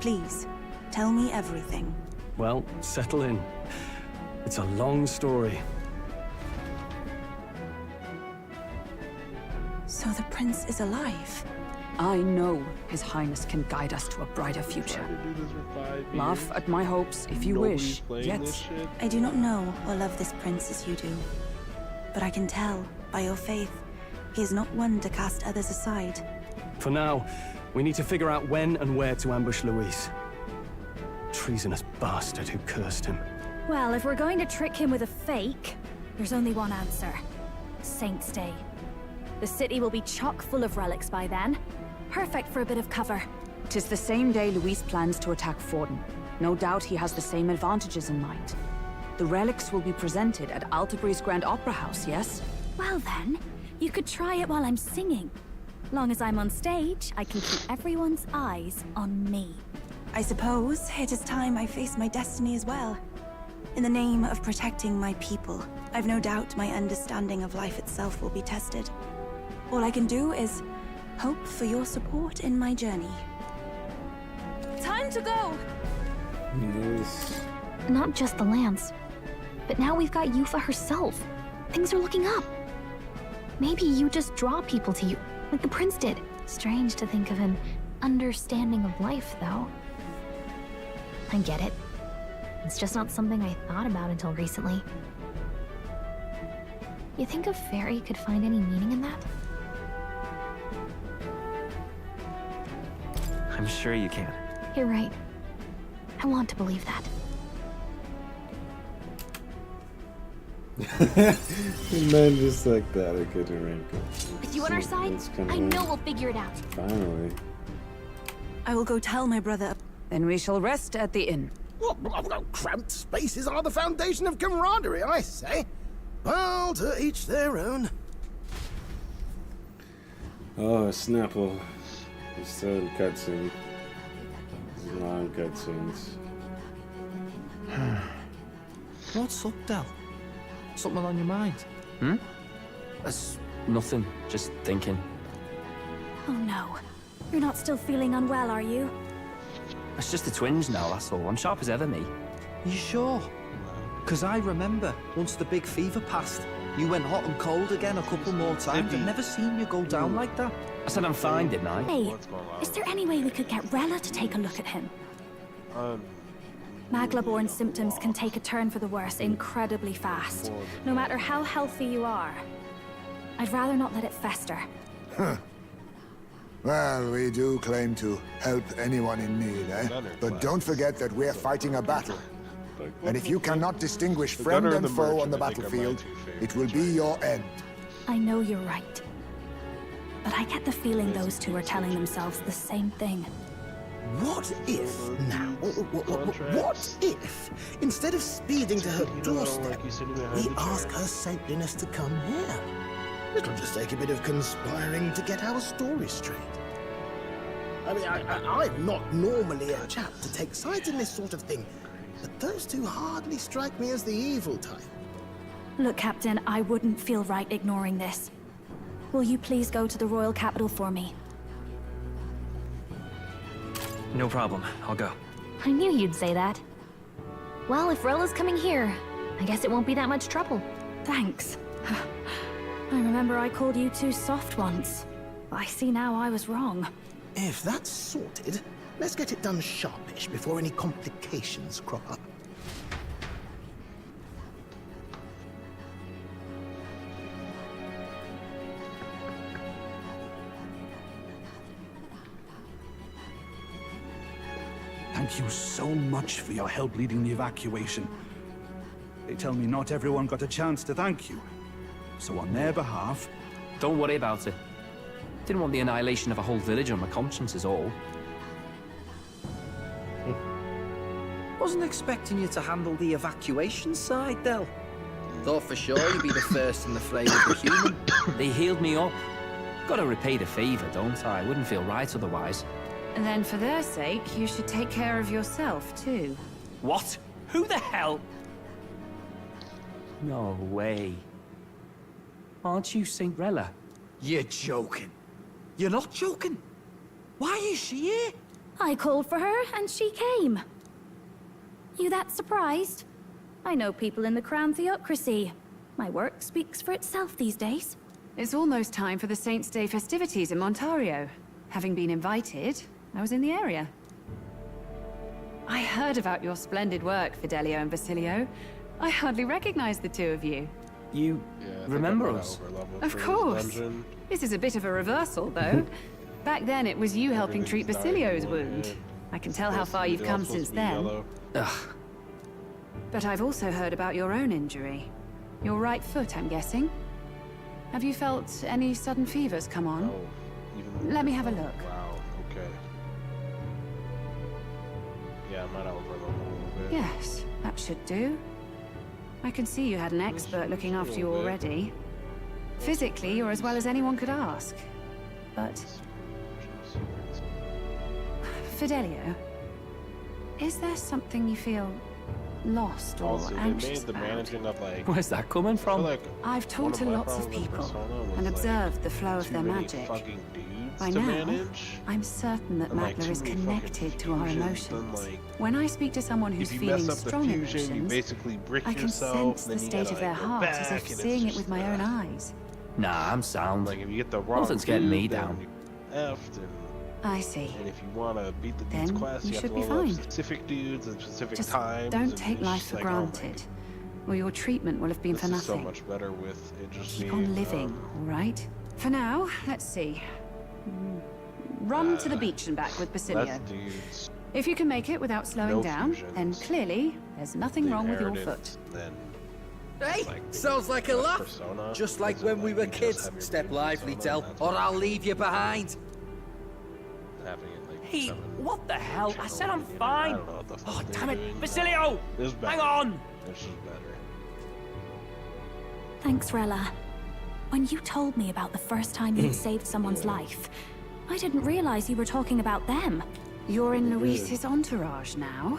Please, tell me everything. Well, settle in. It's a long story. So the prince is alive? I know His Highness can guide us to a brighter future. Laugh at my hopes if you wish, yet... I do not know or love this prince as you do. But I can tell, by your faith, he is not one to cast others aside. For now, we need to figure out when and where to ambush Luis. Treasonous bastard who cursed him. Well, if we're going to trick him with a fake, there's only one answer. Saint's Day. The city will be chock full of relics by then. Perfect for a bit of cover. 'Tis the same day Luis plans to attack Forden. No doubt he has the same advantages in mind. The relics will be presented at Altabri's Grand Opera House, yes? Well then, you could try it while I'm singing. Long as I'm on stage, I can keep everyone's eyes on me. I suppose it is time I face my destiny as well. In the name of protecting my people, I've no doubt my understanding of life itself will be tested. All I can do is hope for your support in my journey. Time to go! Yes. Not just the Lance, but now we've got Yufa herself. Things are looking up. Maybe you just draw people to you, like the prince did. Strange to think of an understanding of life, though. I get it. It's just not something I thought about until recently. You think a fairy could find any meaning in that? I'm sure you can. You're right. I want to believe that. Man, just like that, I couldn't rank it. With you on our side, I know we'll figure it out. Finally. I will go tell my brother. Then we shall rest at the inn. Cramped spaces are the foundation of camaraderie, I say. Well, to each their own. Oh, Snapple. He's still in cutscene. Long cutscenes. What's up, Del? Something on your mind? Hmm? Nothing. Just thinking. Oh no. You're not still feeling unwell, are you? It's just the twinge now, that's all. I'm sharp as ever, me. You sure? Because I remember, once the big fever passed, you went hot and cold again a couple more times. I've never seen you go down like that. I said I'm fine, didn't I? Hey, is there any way we could get Rella to take a look at him? Magla-born symptoms can take a turn for the worse incredibly fast, no matter how healthy you are. I'd rather not let it fester. Huh. Well, we do claim to help anyone in need, eh? But don't forget that we're fighting a battle. And if you cannot distinguish friend and foe on the battlefield, it will be your end. I know you're right. But I get the feeling those two are telling themselves the same thing. What if, now, what if, instead of speeding to her doorstep, we ask her saintliness to come here? It'll just take a bit of conspiring to get our story straight. I mean, I'm not normally a chap to take sides in this sort of thing, but those two hardly strike me as the evil type. Look, Captain, I wouldn't feel right ignoring this. Will you please go to the royal capital for me? No problem. I'll go. I knew you'd say that. Well, if Rella's coming here, I guess it won't be that much trouble. Thanks. I remember I called you too soft once. I see now I was wrong. If that's sorted, let's get it done sharpish before any complications crop up. Thank you so much for your help leading the evacuation. They tell me not everyone got a chance to thank you. So on their behalf... Don't worry about it. Didn't want the annihilation of a whole village on my conscience is all. Wasn't expecting you to handle the evacuation side, Del. Thought for sure you'd be the first in the fray with the human. They healed me up. Gotta repay the favor, don't I? Wouldn't feel right otherwise. And then for their sake, you should take care of yourself, too. What? Who the hell? No way. Aren't you St. Rella? You're joking. You're not joking. Why is she here? I called for her, and she came. You that surprised? I know people in the Crown Theocracy. My work speaks for itself these days. It's almost time for the Saints' Day festivities in Montario. Having been invited, I was in the area. I heard about your splendid work, Fidelio and Basilio. I hardly recognized the two of you. You remember us? Of course. This is a bit of a reversal, though. Back then, it was you helping treat Basilio's wound. I can tell how far you've come since then. Ugh. But I've also heard about your own injury. Your right foot, I'm guessing. Have you felt any sudden fevers come on? Let me have a look. Wow, okay. Yeah, I might have overlooked a little bit. Yes, that should do. I can see you had an expert looking after you already. Physically, you're as well as anyone could ask. But... Fidelio, is there something you feel lost or Also, anxious they made the managing of like... Where's that coming from? Like I've talked to lots of people and observed the flow of their magic. By now, I'm certain that Magla is connected to our emotions. When I speak to someone who's feeling strong emotions, I can sense the state of their heart as if seeing it with my own eyes. Nah, I'm sound. Like if you get the wrong Nothing's getting me dude, down. Effed and... I see. And if you want to beat the dudes class, you have to be level up fine. specific dudes at specific Just times. don't and take it's life just for like, granted, or your treatment will have been this for is nothing. so much better with it just Keep being, on living, all right? For now, let's see. Run to the beach and back with Basilio. That's dudes. If you can make it without slowing No down, fusions. then clearly there's nothing wrong with your Inherited, foot. Then Hey, sounds like a laugh. Just like when we were kids. Step lively, Del, or I'll leave you behind. having it like Hey, 7 what the hell? I channels said I'm in it. fine. I don't know what the fuck Oh, they're damn it. doing, Basilio! but this is better. Hang on! This is better. Thanks, Rella. When you told me about the first time you'd saved someone's life, I didn't realize you were talking about them. You're in Luis's entourage now.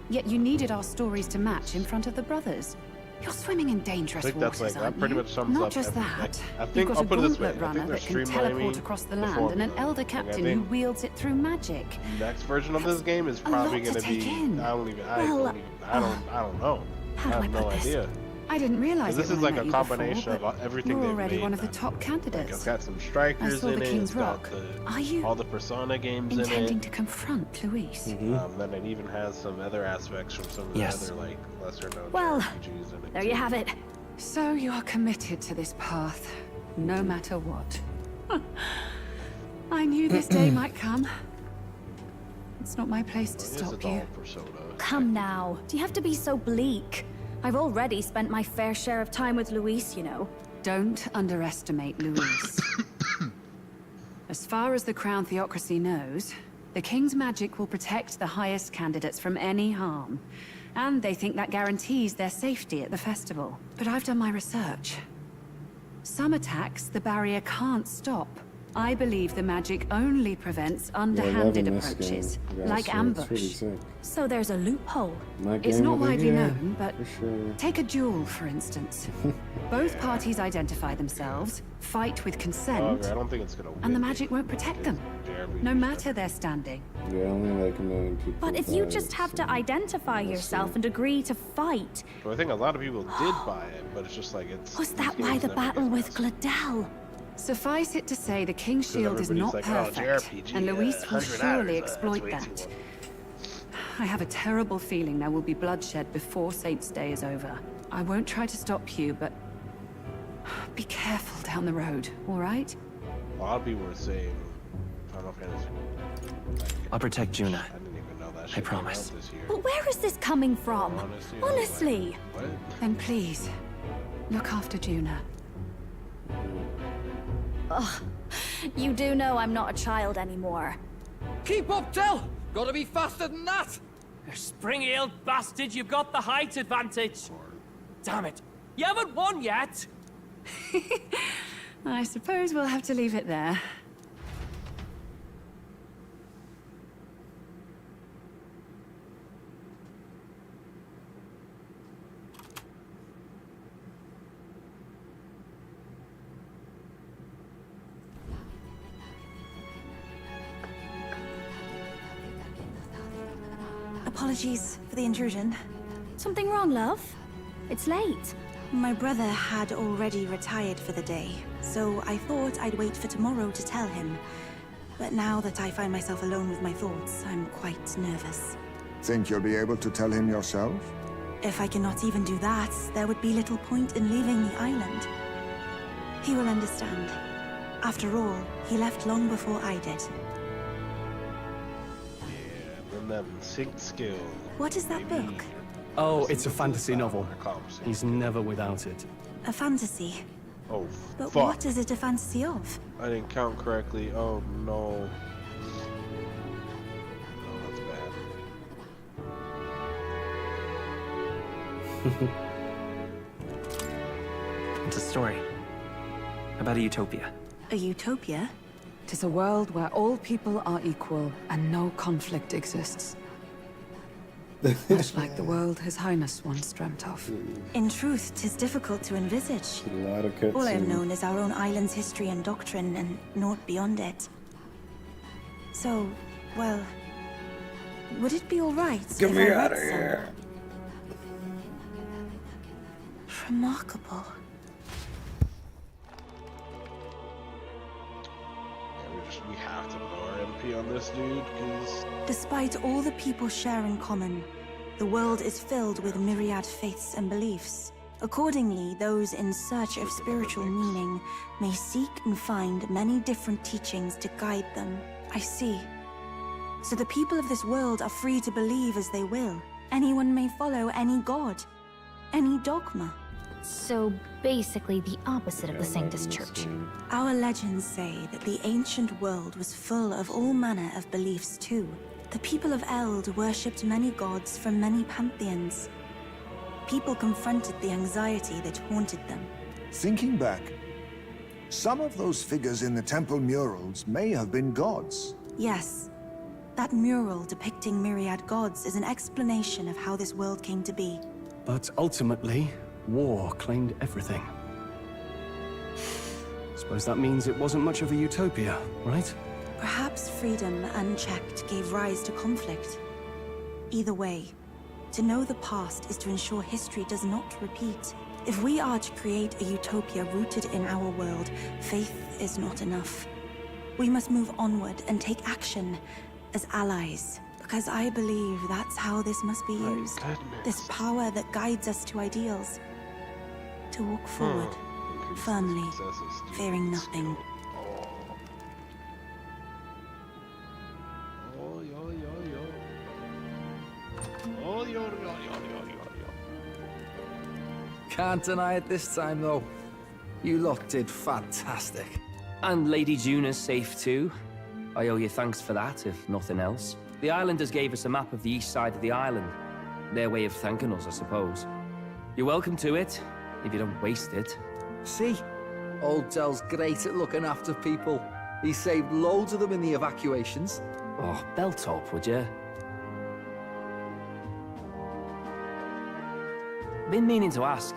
Yet you needed our stories to match in front of the brothers. You're swimming in dangerous I think that's waters, like, that aren't pretty you? much sums Not up just everything. that. I think You've got I'll a put it this way. gauntlet I think runner they're that can streamlining teleport across the land and an elder captain who wields it through magic. Next version of this game is probably lot going to to be. take in. I don't Well, know. I how do I have no put this? idea. I didn't realize This it is when I like met a you combination before, of everything you're they've already made one of the now. top Like, candidates. it's got some I strikers saw in the it. King's It's got Rock. the, Are you all the Persona games in intending it. to confront Luis? Then it even has some other aspects from some of the Yes. other like lesser known Well, RPGs in it. there you have it. So you're committed to this path, no matter what. I knew this day might come. It's not my place to stop you. Come now. Do you have to be so bleak? I've already spent my fair share of time with Luis, you know. Don't underestimate Luis. As far as the Crown Theocracy knows, the King's magic will protect the highest candidates from any harm. And they think that guarantees their safety at the festival. But I've done my research. Some attacks the barrier can't stop. I believe the magic only prevents underhanded approaches, like ambush. So there's a loophole. It's not widely known, but take a duel, for instance. Both parties identify themselves, fight with consent, I don't think it's gonna and the magic won't protect them, no matter their standing. Yeah, only like a million people. But if you just have to identify yourself and agree to fight... So I think a lot of people did buy it, but it's just like it's... Was that why the battle with Gladel? Suffice it to say, the King's Shield is not like, oh, perfect, and Luis will surely exploit that. I have a terrible feeling there will be bloodshed before Saint's Day is over. I won't try to stop you, but be careful down the road, all right? A lot of people were saying Final Fantasy. I'll protect Juna. I didn't even know that I shit came promise. out this year. But where is this coming from? Honestly. What? Then please, look after Juna. Ugh. You do know I'm not a child anymore. Keep up, Tell! Gotta be faster than that! You spring-heeled bastard, you've got the height advantage! Damn it, you haven't won yet! I suppose we'll have to leave it there. Apologies for the intrusion. Something wrong, love? It's late. My brother had already retired for the day, so I thought I'd wait for tomorrow to tell him. But now that I find myself alone with my thoughts, I'm quite nervous. Think you'll be able to tell him yourself? If I cannot even do that, there would be little point in leaving the island. He will understand. After all, he left long before I did. And then G.Skill. What is that book? Oh, it's a fantasy novel. He's never without it. A fantasy? Oh, But fuck. what is it a fantasy of? I didn't count correctly. Oh, no. That's bad. It's a story about a utopia. A utopia? Tis a world where all people are equal and no conflict exists. Much like the world His Highness once dreamt of. In truth, 'tis difficult to envisage. A lot of All I have cutscenes. known is our own island's history and doctrine, and naught beyond it. So, well, would it be all right Get if me I out read of some? here. Remarkable. We have to put our MP on this dude, because... Despite all the people share in common, the world is filled with myriad faiths and beliefs. Accordingly, those in search of spiritual meaning may seek and find many different teachings to guide them. I see. So the people of this world are free to believe as they will. Anyone may follow any god, any dogma. So basically the opposite of the Sanctus Church. Our legends say that the ancient world was full of all manner of beliefs too. The people of Eld worshipped many gods from many pantheons. People confronted the anxiety that haunted them. Thinking back, some of those figures in the temple murals may have been gods. Yes, that mural depicting myriad gods is an explanation of how this world came to be. But ultimately, war claimed everything. Suppose that means it wasn't much of a utopia, right? Perhaps freedom unchecked gave rise to conflict. Either way, To know the past is to ensure history does not repeat. If we are to create a utopia rooted in our world, faith is not enough. We must move onward and take action as allies, because I believe that's how this must be used. This power that guides us to ideals. To walk forward, firmly, fearing nothing. Can't deny it this time, though. You lot did fantastic. And Lady Juna's safe too. I owe you thanks for that, if nothing else. The islanders gave us a map of the east side of the island. Their way of thanking us, I suppose. You're welcome to it, if you don't waste it. See? Old Dell's great at looking after people. He saved loads of them in the evacuations. Oh, belt up, would you? Been meaning to ask.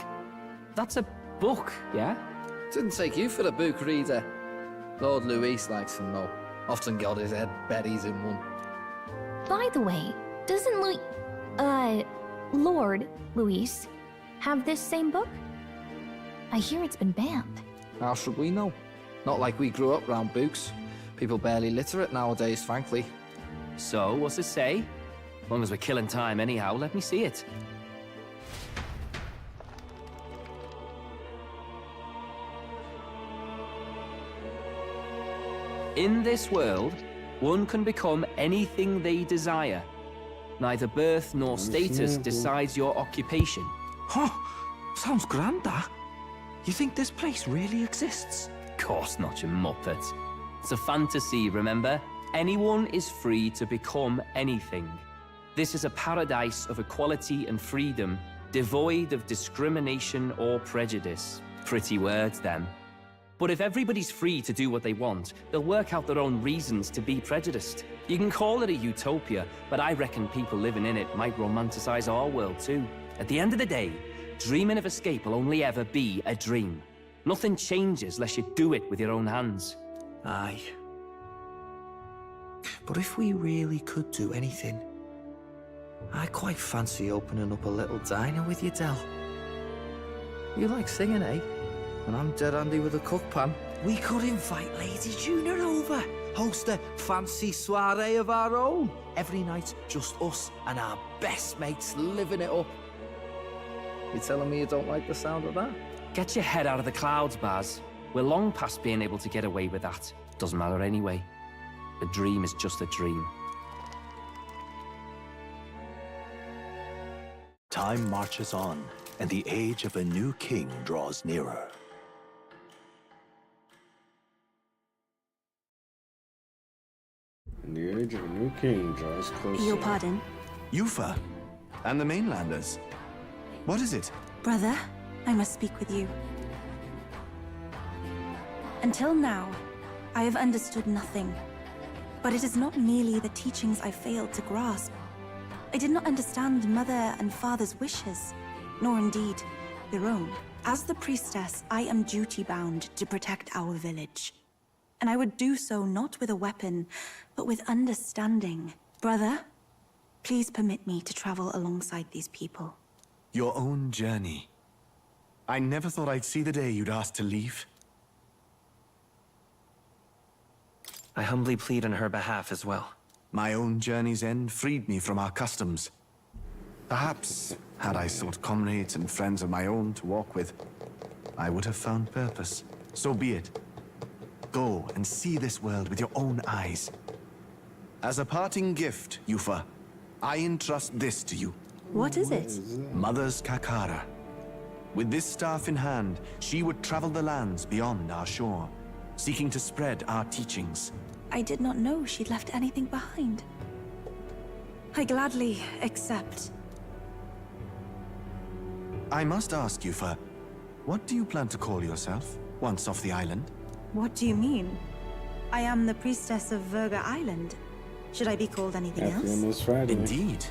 That's a book, yeah? Didn't take you for a book reader. Lord Luis likes them, though. Often got his head buried in one. By the way, doesn't Lord Luis have this same book? I hear it's been banned. How should we know? Not like we grew up round books. People barely literate nowadays, frankly. So, what's it say? As long as we're killing time anyhow, let me see it. In this world, one can become anything they desire. Neither birth nor status decides your occupation. Huh? Sounds grand, that. You think this place really exists? Of course not, you muppet. It's a fantasy, remember? Anyone is free to become anything. This is a paradise of equality and freedom, devoid of discrimination or prejudice. Pretty words, them. But if everybody's free to do what they want, they'll work out their own reasons to be prejudiced. You can call it a utopia, but I reckon people living in it might romanticize our world too. At the end of the day, dreaming of escape will only ever be a dream. Nothing changes unless you do it with your own hands. Aye. But if we really could do anything, I quite fancy opening up a little diner with you, Del. You like singing, eh? And I'm dead handy with a cook pan. We could invite Lady Juna over. Host a fancy soiree of our own. Every night, just us and our best mates living it up. You telling me you don't like the sound of that? Get your head out of the clouds, Baz. We're long past being able to get away with that. Doesn't matter anyway. A dream is just a dream. Time marches on, and the age of a new king draws nearer. And the age of a new king draws closer. Your pardon? Yufa, and the mainlanders. What is it? Brother, I must speak with you. Until now, I have understood nothing. But it is not merely the teachings I failed to grasp. I did not understand Mother and Father's wishes, nor indeed their own. As the priestess, I am duty-bound to protect our village. And I would do so not with a weapon, but with understanding. Brother, please permit me to travel alongside these people. Your own journey. I never thought I'd see the day you'd ask to leave. I humbly plead on her behalf as well. My own journey's end freed me from our customs. Perhaps, had I sought comrades and friends of my own to walk with, I would have found purpose. So be it. Go and see this world with your own eyes. As a parting gift, Yufa, I entrust this to you. What is it? Mother's Kakara. With this staff in hand, she would travel the lands beyond our shore, seeking to spread our teachings. I did not know she'd left anything behind. I gladly accept. I must ask, Yufa, what do you plan to call yourself, once off the island? What do you mean? I am the priestess of Verga Island. Should I be called anything else? Indeed.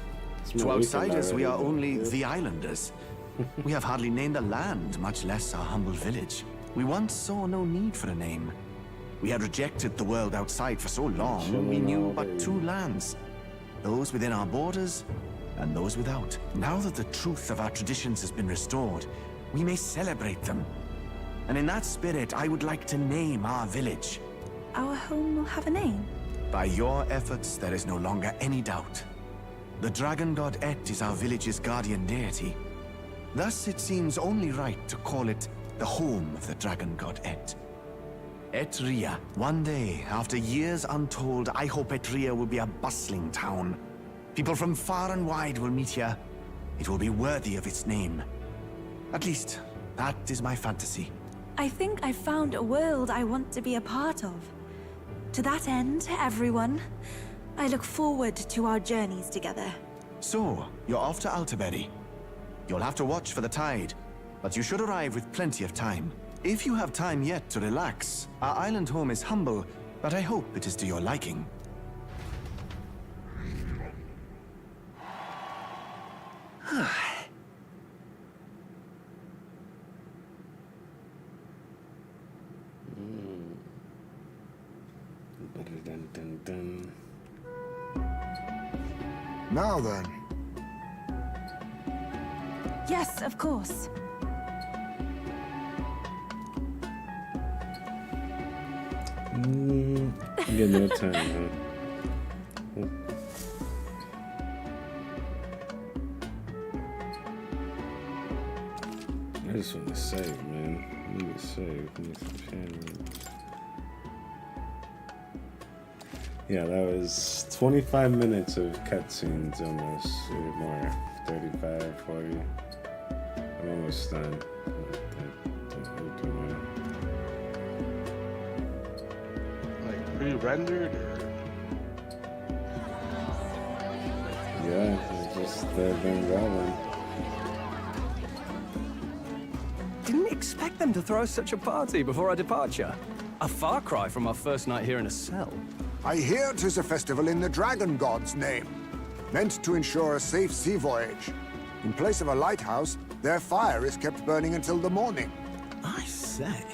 To outsiders, we are only the islanders. We have hardly named a land, much less our humble village. We once saw no need for a name. We had rejected the world outside for so long, we knew but two lands. Those within our borders, and those without. Now that the truth of our traditions has been restored, we may celebrate them. And in that spirit, I would like to name our village. Our home will have a name? By your efforts, there is no longer any doubt. The dragon god Et is our village's guardian deity. Thus, it seems only right to call it the home of the dragon god Et. Etria. One day, after years untold, I hope Etria will be a bustling town. People from far and wide will meet here. It will be worthy of its name. At least, that is my fantasy. I think I found a world I want to be a part of. To that end, everyone, I look forward to our journeys together. So, you're off to Altaberry. You'll have to watch for the tide, but you should arrive with plenty of time. If you have time yet to relax, our island home is humble, but I hope it is to your liking. Now then. Yes, of course. Get no time, huh? I just want to save, man. I need to save. I need some cameras. Yeah, that was 25 minutes of cutscenes almost, or more. 35, 40. I'm almost done. Like pre-rendered or? Yeah, it's just been rolling. Didn't expect them to throw such a party before our departure. A far cry from our first night here in a cell. I hear 'tis a festival in the dragon god's name, meant to ensure a safe sea voyage. In place of a lighthouse, their fire is kept burning until the morning. I say,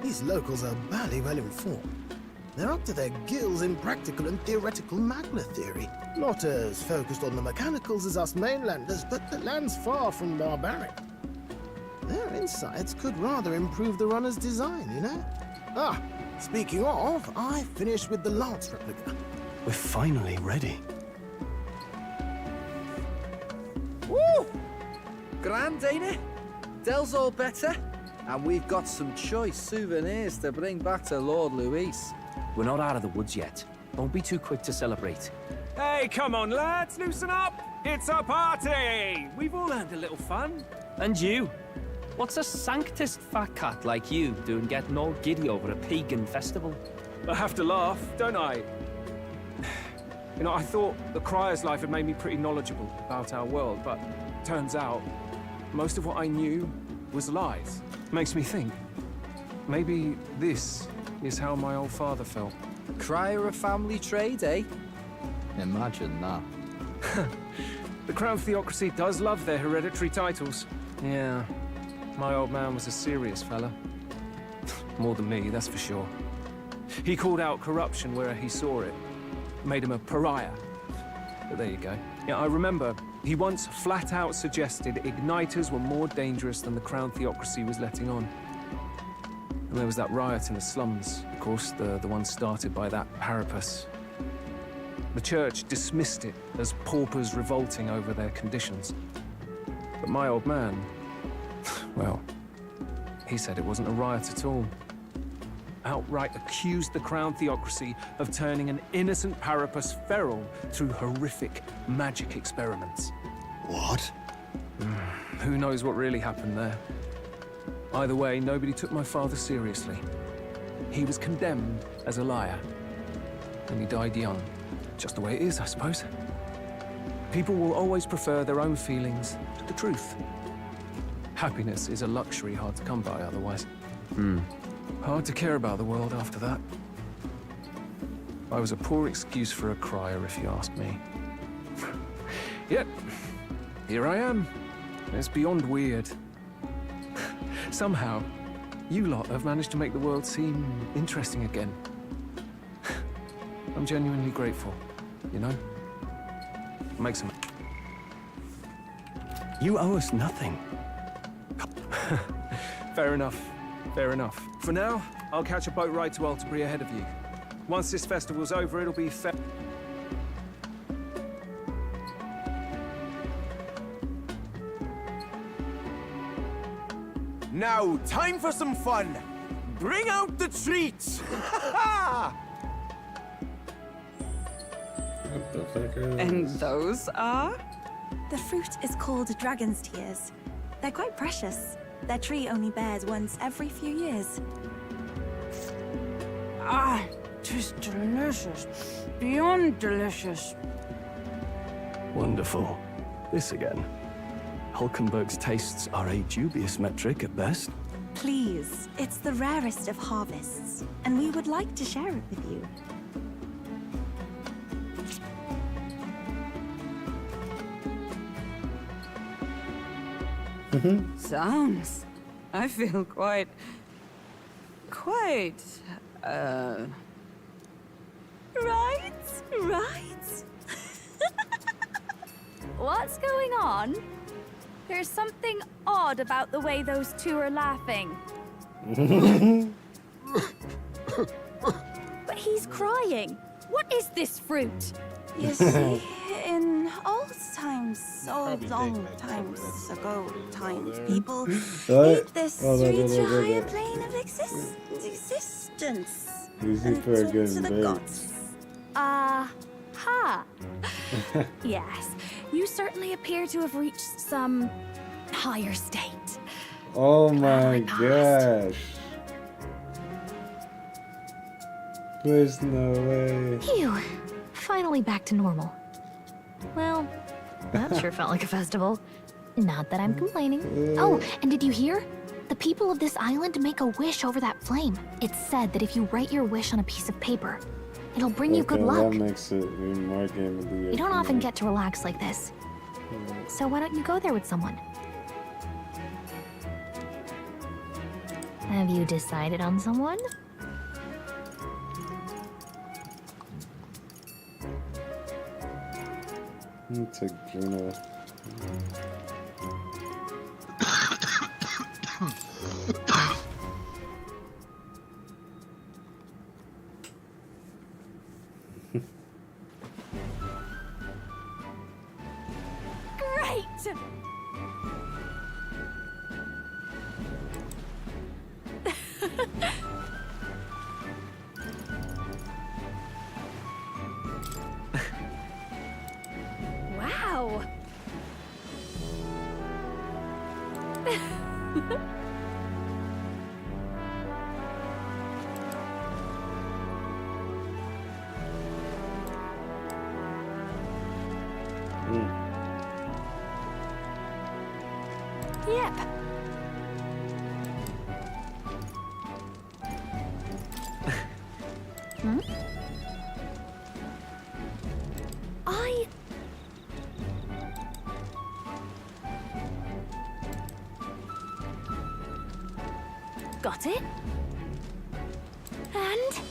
these locals are barely well informed. They're up to their gills in practical and theoretical magna theory. Not as focused on the mechanicals as us mainlanders, but the land's far from barbaric. Their insights could rather improve the runner's design, you know? Ah, speaking of, I finished with the lance replica. We're finally ready. Woo! Grand, ain't it? Dell's all better, and we've got some choice souvenirs to bring back to Lord Luis. We're not out of the woods yet. Don't be too quick to celebrate. Hey, come on, lads, loosen up! It's a party! We've all earned a little fun. And you? What's a sanctist fat cat like you doing getting all giddy over a pagan festival? I have to laugh, don't I? You know, I thought the Crier's life had made me pretty knowledgeable about our world, but turns out most of what I knew was lies. Makes me think, maybe this is how my old father felt. Crier a family trade, eh? Imagine that. The Crown Theocracy does love their hereditary titles. Yeah, my old man was a serious fella. More than me, that's for sure. He called out corruption where he saw it. Made him a pariah. But there you go. Yeah, I remember he once flat out suggested igniters were more dangerous than the Crown Theocracy was letting on. And there was that riot in the slums, of course, the one started by that Parapus. The church dismissed it as paupers revolting over their conditions. But my old man, well, he said it wasn't a riot at all. Outright accused the Crown Theocracy of turning an innocent Parapus feral through horrific magic experiments. What? Who knows what really happened there? Either way, nobody took my father seriously. He was condemned as a liar, and he died young. Just the way it is, I suppose. People will always prefer their own feelings to the truth. Happiness is a luxury hard to come by otherwise. Hard to care about the world after that. I was a poor excuse for a crier, if you ask me. Yet, here I am. It's beyond weird. Somehow, you lot have managed to make the world seem interesting again. I'm genuinely grateful, you know? Makes them... You owe us nothing. Fair enough. Fair enough. For now, I'll catch a boat ride to Altabury ahead of you. Once this festival's over, it'll be fair. Now, time for some fun. Bring out the treats. What the fuck are And those? those are? The fruit is called dragon's tears. They're quite precious. Their tree only bears once every few years. Ah, 'tis delicious. Beyond delicious. Wonderful. This again. Hulkenberg's tastes are a dubious metric at best. Please, it's the rarest of harvests, and we would like to share it with you. Sounds. I feel quite. Right? What's going on? There's something odd about the way those two are laughing. But he's crying. What is this fruit? You see, in old times, long times ago, people ate this sweet to higher plane of existence. Easy and for talked getting to the baked. gods. Ha. Yes, you certainly appear to have reached some higher state. Oh my gosh. There's no way. Phew. Finally back to normal. Well, that sure felt like a festival. Not that I'm complaining. Oh, and did you hear? The people of this island make a wish over that flame. It's said that if you write your wish on a piece of paper, it'll bring you good luck. That makes it even more game of the year. You don't for often me. get to relax like this. So why don't you go there with someone? Have you decided on someone? Take Juno. Great! Wow! Yep. Hmm? Got it. And...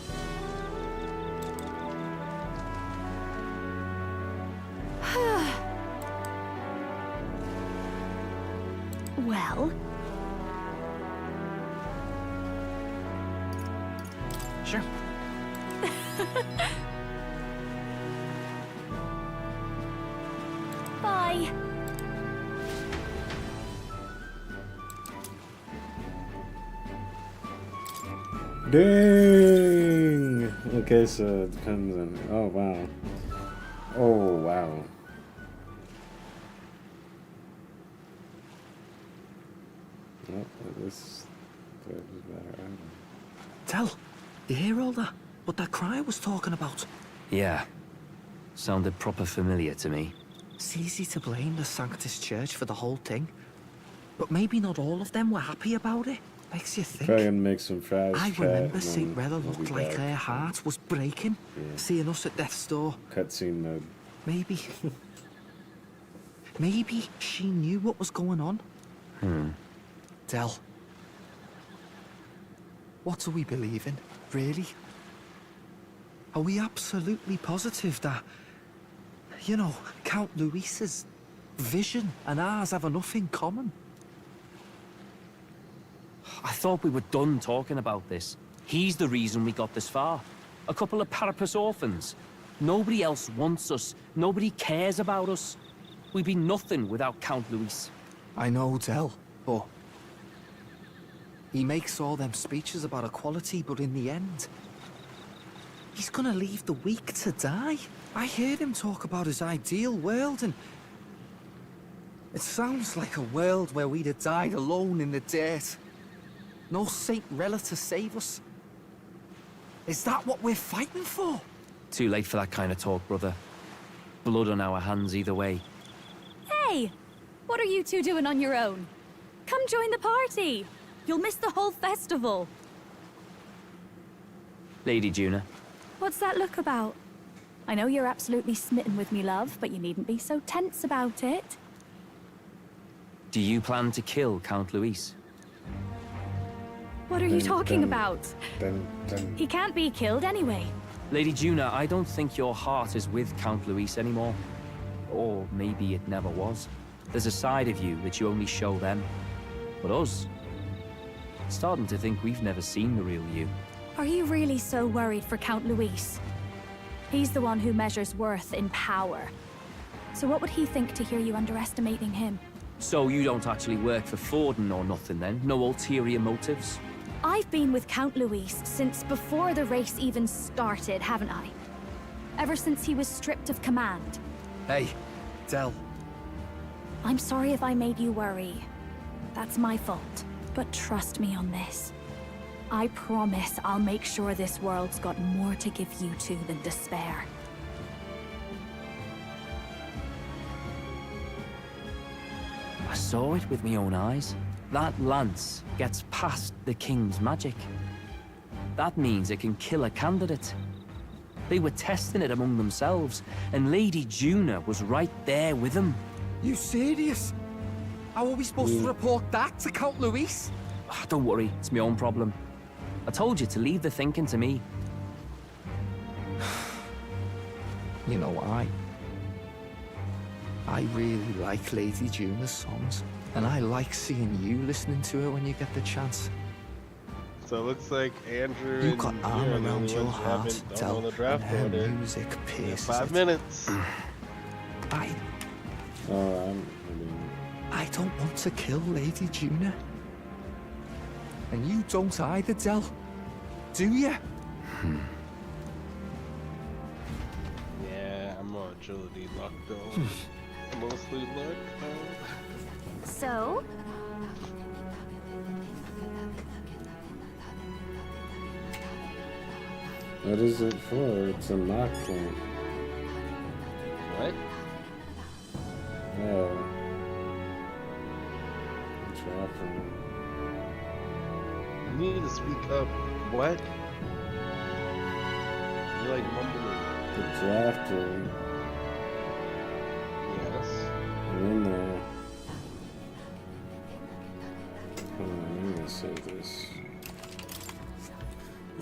well... Sure. Bye. Dang! Okay, so it depends on. Oh wow. Oh wow. Oh, this is better. Tell, you hear all that? What that cry was talking about? Yeah. Sounded proper familiar to me. It's easy to blame the Sanctus Church for the whole thing. But maybe not all of them were happy about it. Makes you think. Probably gonna make some fries. I remember St. Rella looked like back. her heart was breaking, seeing us at death's door. Cutscene mode. Maybe. Maybe she knew what was going on. Del. What are we believing, really? Are we absolutely positive that, you know, Count Luis is vision and ours have enough in common. I thought we were done talking about this. He's the reason we got this far. A couple of parapus orphans. Nobody else wants us. Nobody cares about us. We'd be nothing without Count Luis. I know, Del, but... he makes all them speeches about equality, but in the end... he's gonna leave the weak to die. I heard him talk about his ideal world, and... it sounds like a world where we'd have died alone in the dirt. No Saint Rella to save us. Is that what we're fighting for? Too late for that kind of talk, brother. Blood on our hands either way. Hey! What are you two doing on your own? Come join the party! You'll miss the whole festival. Lady Juna. What's that look about? I know you're absolutely smitten with me, love, but you needn't be so tense about it. Do you plan to kill Count Luis? What are you talking about? Then... He can't be killed anyway. Lady Juna, I don't think your heart is with Count Luis anymore. Or maybe it never was. There's a side of you that you only show them. But us? Starting to think we've never seen the real you. Are you really so worried for Count Luis? He's the one who measures worth in power. So what would he think to hear you underestimating him? So you don't actually work for Forden or nothing then? No ulterior motives? I've been with Count Luis since before the race even started, haven't I? Ever since he was stripped of command. Hey, Del. I'm sorry if I made you worry. That's my fault. But trust me on this. I promise I'll make sure this world's got more to give you two than despair. I saw it with my own eyes. That lance gets past the king's magic. That means it can kill a candidate. They were testing it among themselves, and Lady Juna was right there with them. You serious? How are we supposed to report that to Count Luis? Don't worry, it's my own problem. I told you to leave the thinking to me. You know, I really like Lady Juna's songs, and I like seeing you listening to it when you get the chance. So it looks like Andrew You and got you arm are the around only your ones who heart, haven't Del, on the and draft her order. music pierces 5 it. minutes. I don't want to kill Lady Juna. And you don't either, Del. Do ya? Yeah, I'm on agility luck though. Mostly luck though. So? What is it for? It's a mock point. What? Oh. Trapping. You need to speak up. What? You're like mumbling. The draft room. Yes. I'm in there. Hold on, I'm gonna save this.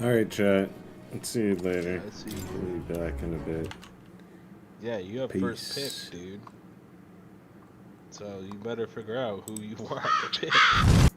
Alright, chat. Let's see you later. I see you. We'll be back in a bit. Yeah, you have Peace. first pick, dude. So you better figure out who you want to pick.